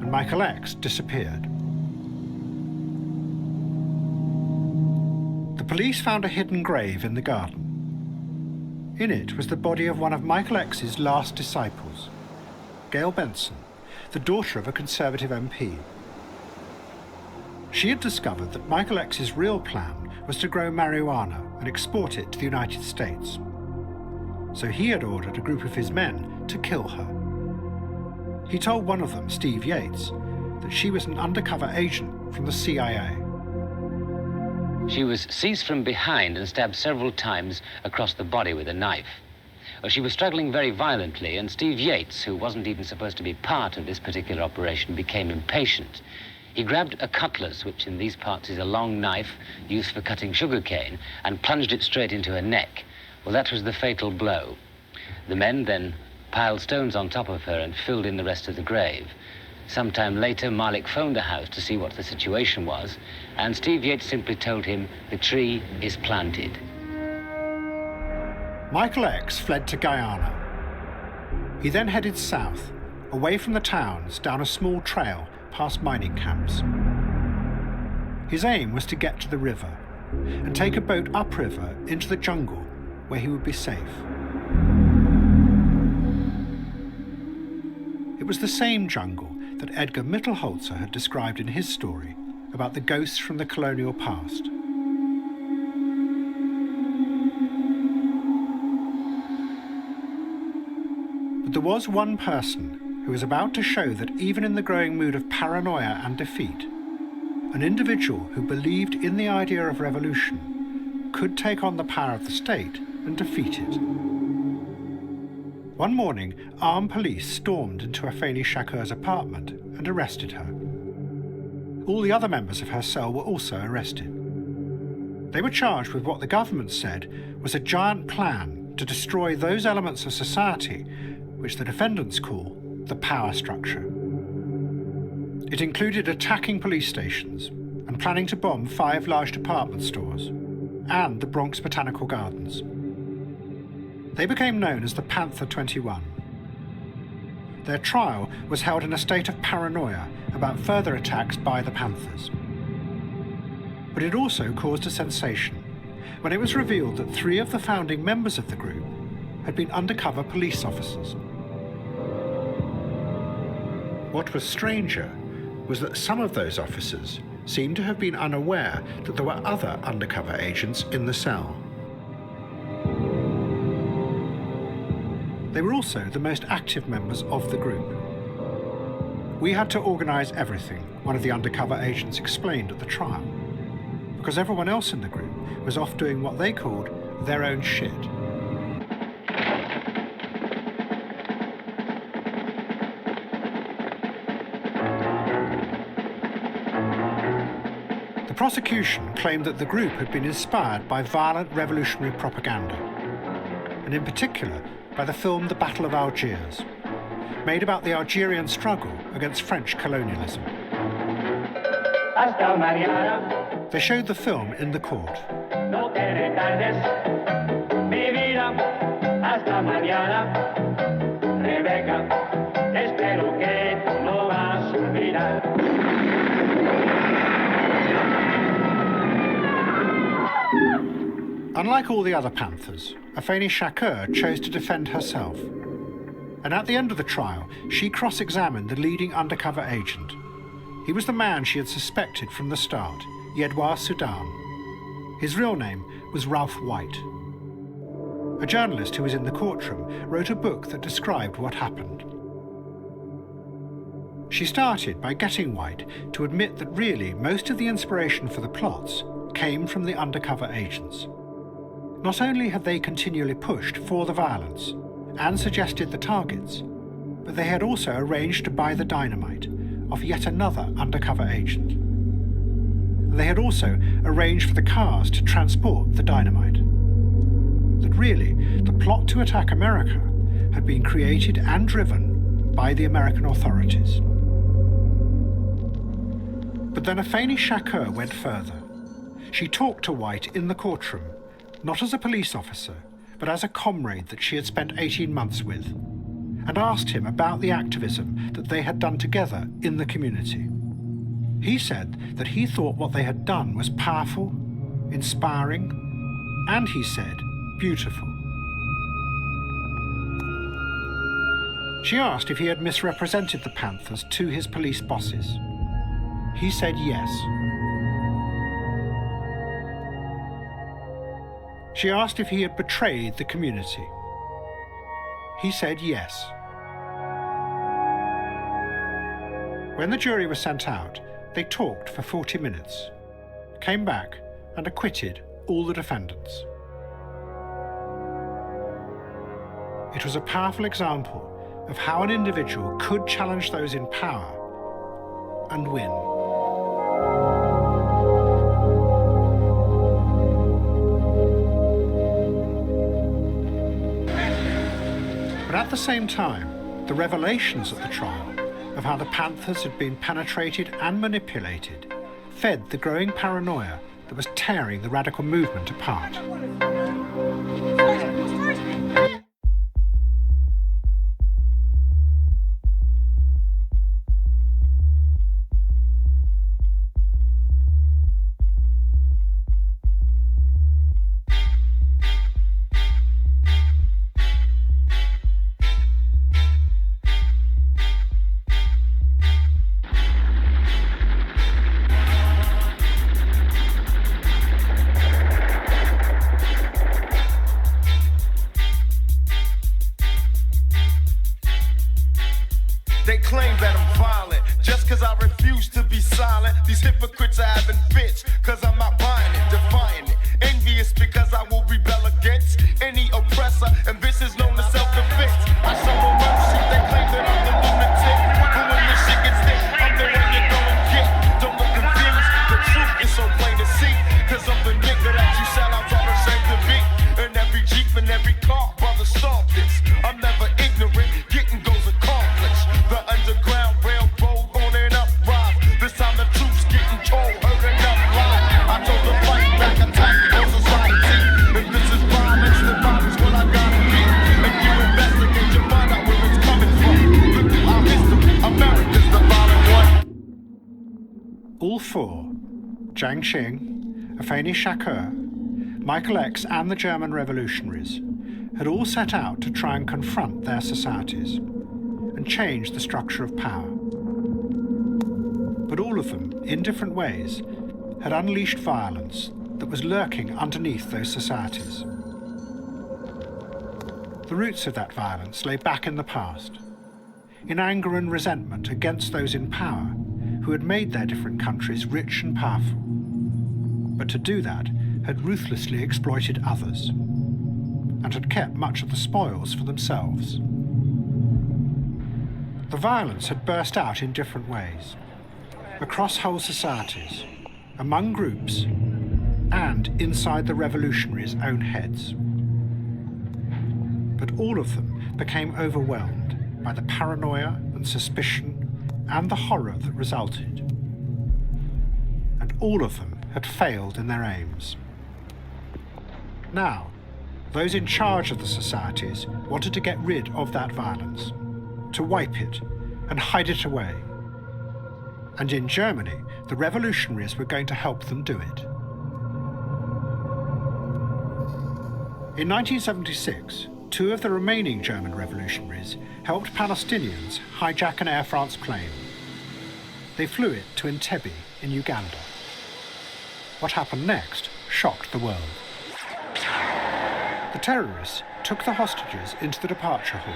and Michael X disappeared. The police found a hidden grave in the garden. In it was the body of one of Michael X's last disciples, Gail Benson, the daughter of a Conservative MP. She had discovered that Michael X's real plan was to grow marijuana and export it to the United States. So he had ordered a group of his men to kill her. He told one of them, Steve Yates, that she was an undercover agent from the CIA. She was seized from behind and stabbed several times across the body with a knife. She was struggling very violently, and Steve Yates, who wasn't even supposed to be part of this particular operation, became impatient. He grabbed a cutlass, which in these parts is a long knife used for cutting sugarcane, and plunged it straight into her neck. Well, that was the fatal blow. The men then piled stones on top of her and filled in the rest of the grave. Sometime later, Malik phoned the house to see what the situation was, and Steve Yates simply told him the tree is planted. Michael X fled to Guyana. He then headed south, away from the towns, down a small trail past mining camps. His aim was to get to the river and take a boat upriver into the jungle where he would be safe. It was the same jungle that Edgar Mittelholzer had described in his story about the ghosts from the colonial past. But there was one person who was about to show that even in the growing mood of paranoia and defeat, an individual who believed in the idea of revolution could take on the power of the state and defeat it. One morning, armed police stormed into Afeni Shakur's apartment and arrested her. All the other members of her cell were also arrested. They were charged with what the government said was a giant plan to destroy those elements of society which the defendants call the power structure. It included attacking police stations and planning to bomb 5 large department stores and the Bronx Botanical Gardens. They became known as the Panther 21. Their trial was held in a state of paranoia about further attacks by the Panthers. But it also caused a sensation when it was revealed that 3 of the founding members of the group had been undercover police officers. What was stranger was that some of those officers seemed to have been unaware that there were other undercover agents in the cell. They were also the most active members of the group. We had to organise everything, one of the undercover agents explained at the trial, because everyone else in the group was off doing what they called their own shit. The prosecution claimed that the group had been inspired by violent revolutionary propaganda, and in particular by the film The Battle of Algiers, made about the Algerian struggle against French colonialism. They showed the film in the court. Unlike all the other Panthers, Afeni Shakur chose to defend herself. And at the end of the trial, she cross-examined the leading undercover agent. He was the man she had suspected from the start, Yedwa Sudan. His real name was Ralph White. A journalist who was in the courtroom wrote a book that described what happened. She started by getting White to admit that really most of the inspiration for the plots came from the undercover agents. Not only had they continually pushed for the violence and suggested the targets, but they had also arranged to buy the dynamite of yet another undercover agent. And they had also arranged for the cars to transport the dynamite. That really, the plot to attack America had been created and driven by the American authorities. But then Afeni Shakur went further. She talked to White in the courtroom, not as a police officer, but as a comrade that she had spent 18 months with, and asked him about the activism that they had done together in the community. He said that he thought what they had done was powerful, inspiring, and, he said, beautiful. She asked if he had misrepresented the Panthers to his police bosses. He said yes. She asked if he had betrayed the community. He said yes. When the jury was sent out, they talked for 40 minutes, came back and acquitted all the defendants. It was a powerful example of how an individual could challenge those in power and win. But at the same time, the revelations at the trial of how the Panthers had been penetrated and manipulated fed the growing paranoia that was tearing the radical movement apart. They claim that I'm violent just cause I refuse to be silent. These hypocrites are having fits cause I'm not buying it, defying it. Envious because I will rebel against any oppressor, and this is known as self-defense. I show no mercy, they claim that I'm the lunatic. But when this shit gets thick, I'm the one you're gonna get. Don't look confused, the truth is so plain to see. Cause I'm the nigga that you sellouts are ashamed to be. In every Jeep and every car, brother, stop this. I'm never ignorant, getting goals accomplished. The underground railroad on an uprise. This time the troops getting told, heard enough lies. I told them fight back, attack on society. If this is violence, then violence what I gotta be. If you investigate, you'll find out where it's coming from. Look through our history, America's the violent one. All four, Jiang Qing, Afeni Shakur, Michael X and the German revolutionaries, had all set out to try and confront their societies and change the structure of power. But all of them, in different ways, had unleashed violence that was lurking underneath those societies. The roots of that violence lay back in the past, in anger and resentment against those in power who had made their different countries rich and powerful, but to do that had ruthlessly exploited others and had kept much of the spoils for themselves. The violence had burst out in different ways, across whole societies, among groups, and inside the revolutionaries' own heads. But all of them became overwhelmed by the paranoia and suspicion and the horror that resulted. And all of them had failed in their aims. Now, those in charge of the societies wanted to get rid of that violence, to wipe it and hide it away. And in Germany, the revolutionaries were going to help them do it. In 1976, two of the remaining German revolutionaries helped Palestinians hijack an Air France plane. They flew it to Entebbe in Uganda. What happened next shocked the world. The The terrorists took the hostages into the departure hall.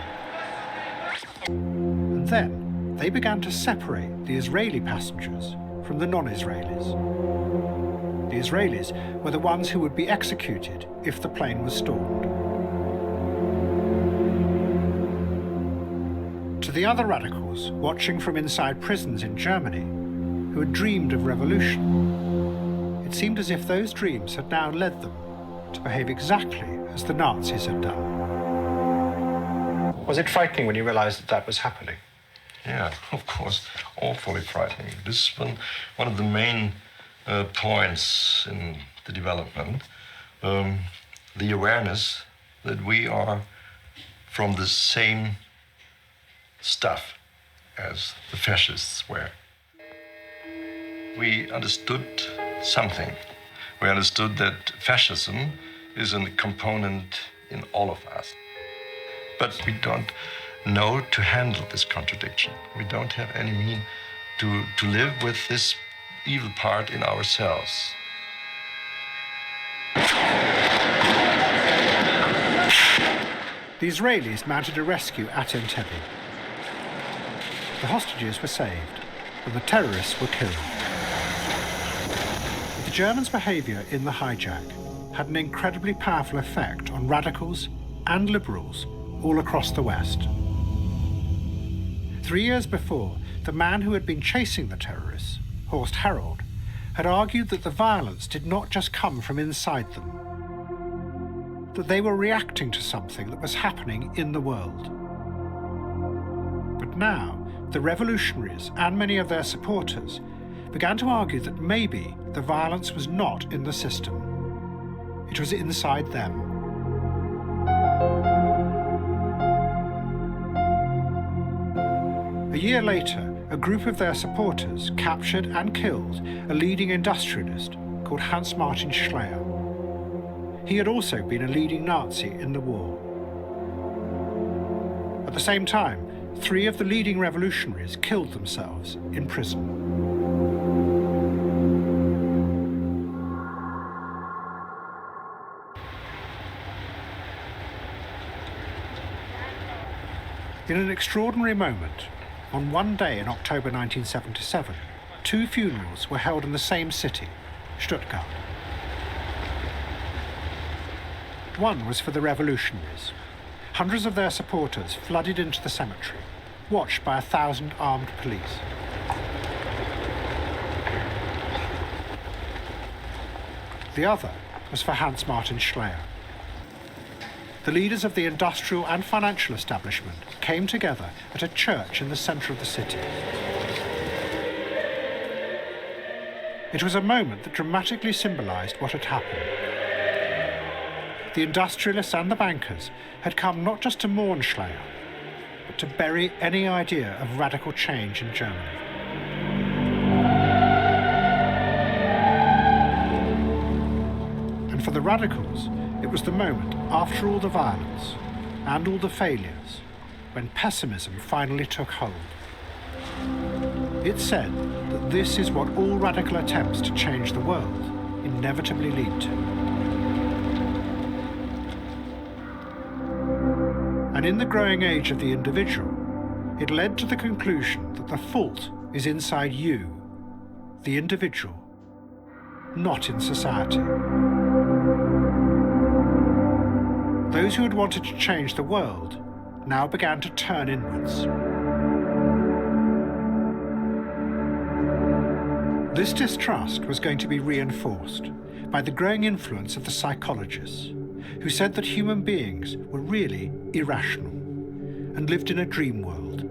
And then they began to separate the Israeli passengers from the non-Israelis. The Israelis were the ones who would be executed if the plane was stormed. To the other radicals watching from inside prisons in Germany, who had dreamed of revolution, it seemed as if those dreams had now led them to behave exactly as the Nazis had done. Was it frightening when you realized that that was happening? Yeah, of course, awfully frightening. This has been one of the main points in the development, the awareness that we are from the same stuff as the fascists were. We understood something. We understood that fascism is a component in all of us. But we don't know to handle this contradiction. We don't have any means to live with this evil part in ourselves. The Israelis mounted a rescue at Entebbe. The hostages were saved, and the terrorists were killed. But the Germans' behaviour in the hijack had an incredibly powerful effect on radicals and liberals all across the West. 3 years before, the man who had been chasing the terrorists, Horst Herold, had argued that the violence did not just come from inside them, that they were reacting to something that was happening in the world. But now, the revolutionaries and many of their supporters began to argue that maybe the violence was not in the system. It was inside them. A year later, a group of their supporters captured and killed a leading industrialist called Hans Martin Schleyer. He had also been a leading Nazi in the war. At the same time, 3 of the leading revolutionaries killed themselves in prison. In an extraordinary moment, on one day in October 1977, 2 funerals were held in the same city, Stuttgart. One was for the revolutionaries. Hundreds of their supporters flooded into the cemetery, watched by 1,000 armed police. The other was for Hans Martin Schleyer. The leaders of the industrial and financial establishment came together at a church in the centre of the city. It was a moment that dramatically symbolised what had happened. The industrialists and the bankers had come not just to mourn Schleyer, but to bury any idea of radical change in Germany. And for the radicals, it was the moment, after all the violence and all the failures, when pessimism finally took hold. It said that this is what all radical attempts to change the world inevitably lead to. And in the growing age of the individual, it led to the conclusion that the fault is inside you, the individual, not in society. Those who had wanted to change the world now began to turn inwards. This distrust was going to be reinforced by the growing influence of the psychologists, who said that human beings were really irrational and lived in a dream world.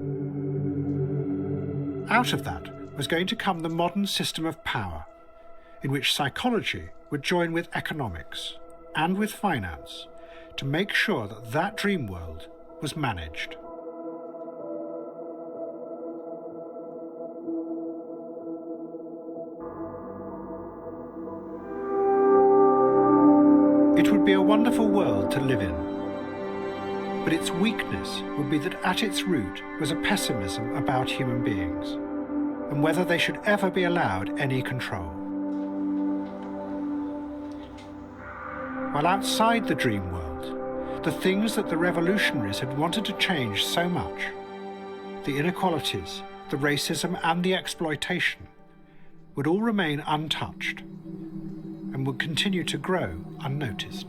Out of that was going to come the modern system of power, in which psychology would join with economics and with finance to make sure that that dream world was managed. It would be a wonderful world to live in, but its weakness would be that at its root was a pessimism about human beings, and whether they should ever be allowed any control. While outside the dream world, the things that the revolutionaries had wanted to change so much, the inequalities, the racism and the exploitation, would all remain untouched and would continue to grow unnoticed.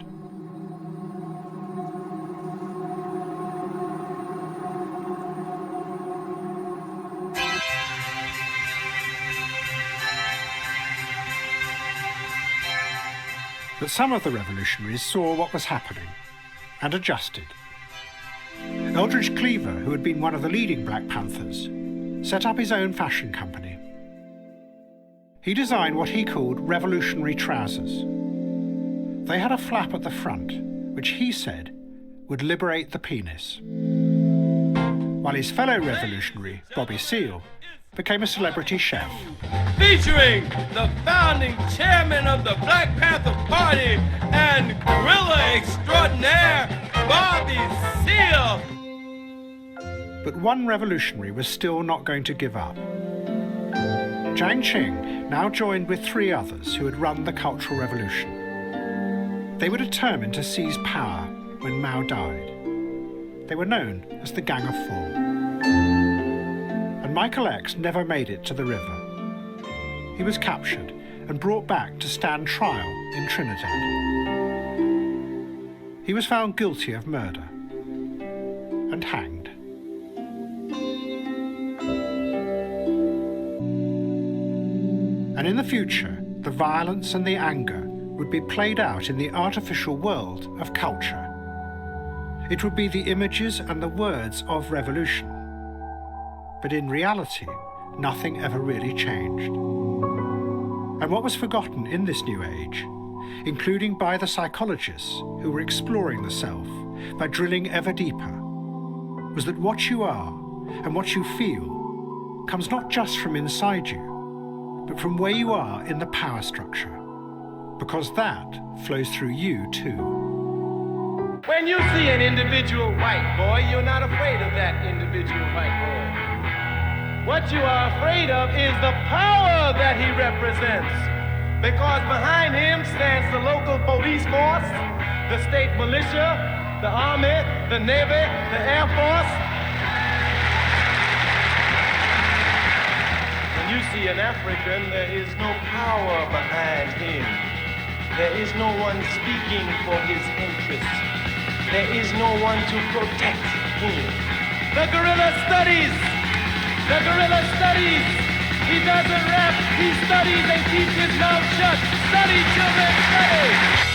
But some of the revolutionaries saw what was happening and adjusted. Eldridge Cleaver, who had been one of the leading Black Panthers, set up his own fashion company. He designed what he called revolutionary trousers. They had a flap at the front, which he said would liberate the penis. While his fellow revolutionary, Bobby Seale, became a celebrity chef. Featuring the founding chairman of the Black Panther Party and guerrilla extraordinaire, Bobby Seale. But one revolutionary was still not going to give up. Jiang Qing now joined with 3 others who had run the Cultural Revolution. They were determined to seize power when Mao died. They were known as the Gang of Four. And Michael X never made it to the river. He was captured and brought back to stand trial in Trinidad. He was found guilty of murder and hanged. And in the future, the violence and the anger would be played out in the artificial world of culture. It would be the images and the words of revolution. But in reality, nothing ever really changed. And what was forgotten in this new age, including by the psychologists who were exploring the self by drilling ever deeper, was that what you are and what you feel comes not just from inside you, but from where you are in the power structure, because that flows through you too. When you see an individual white boy, you're not afraid of that individual white boy. What you are afraid of is the power that he represents, because behind him stands the local police force, the state militia, the army, the navy, the air force. When you see an African, there is no power behind him. There is no one speaking for his interests. There is no one to protect him. The guerrilla studies. The guerrilla studies. He doesn't rap, he studies and keeps his mouth shut. Study, children, study.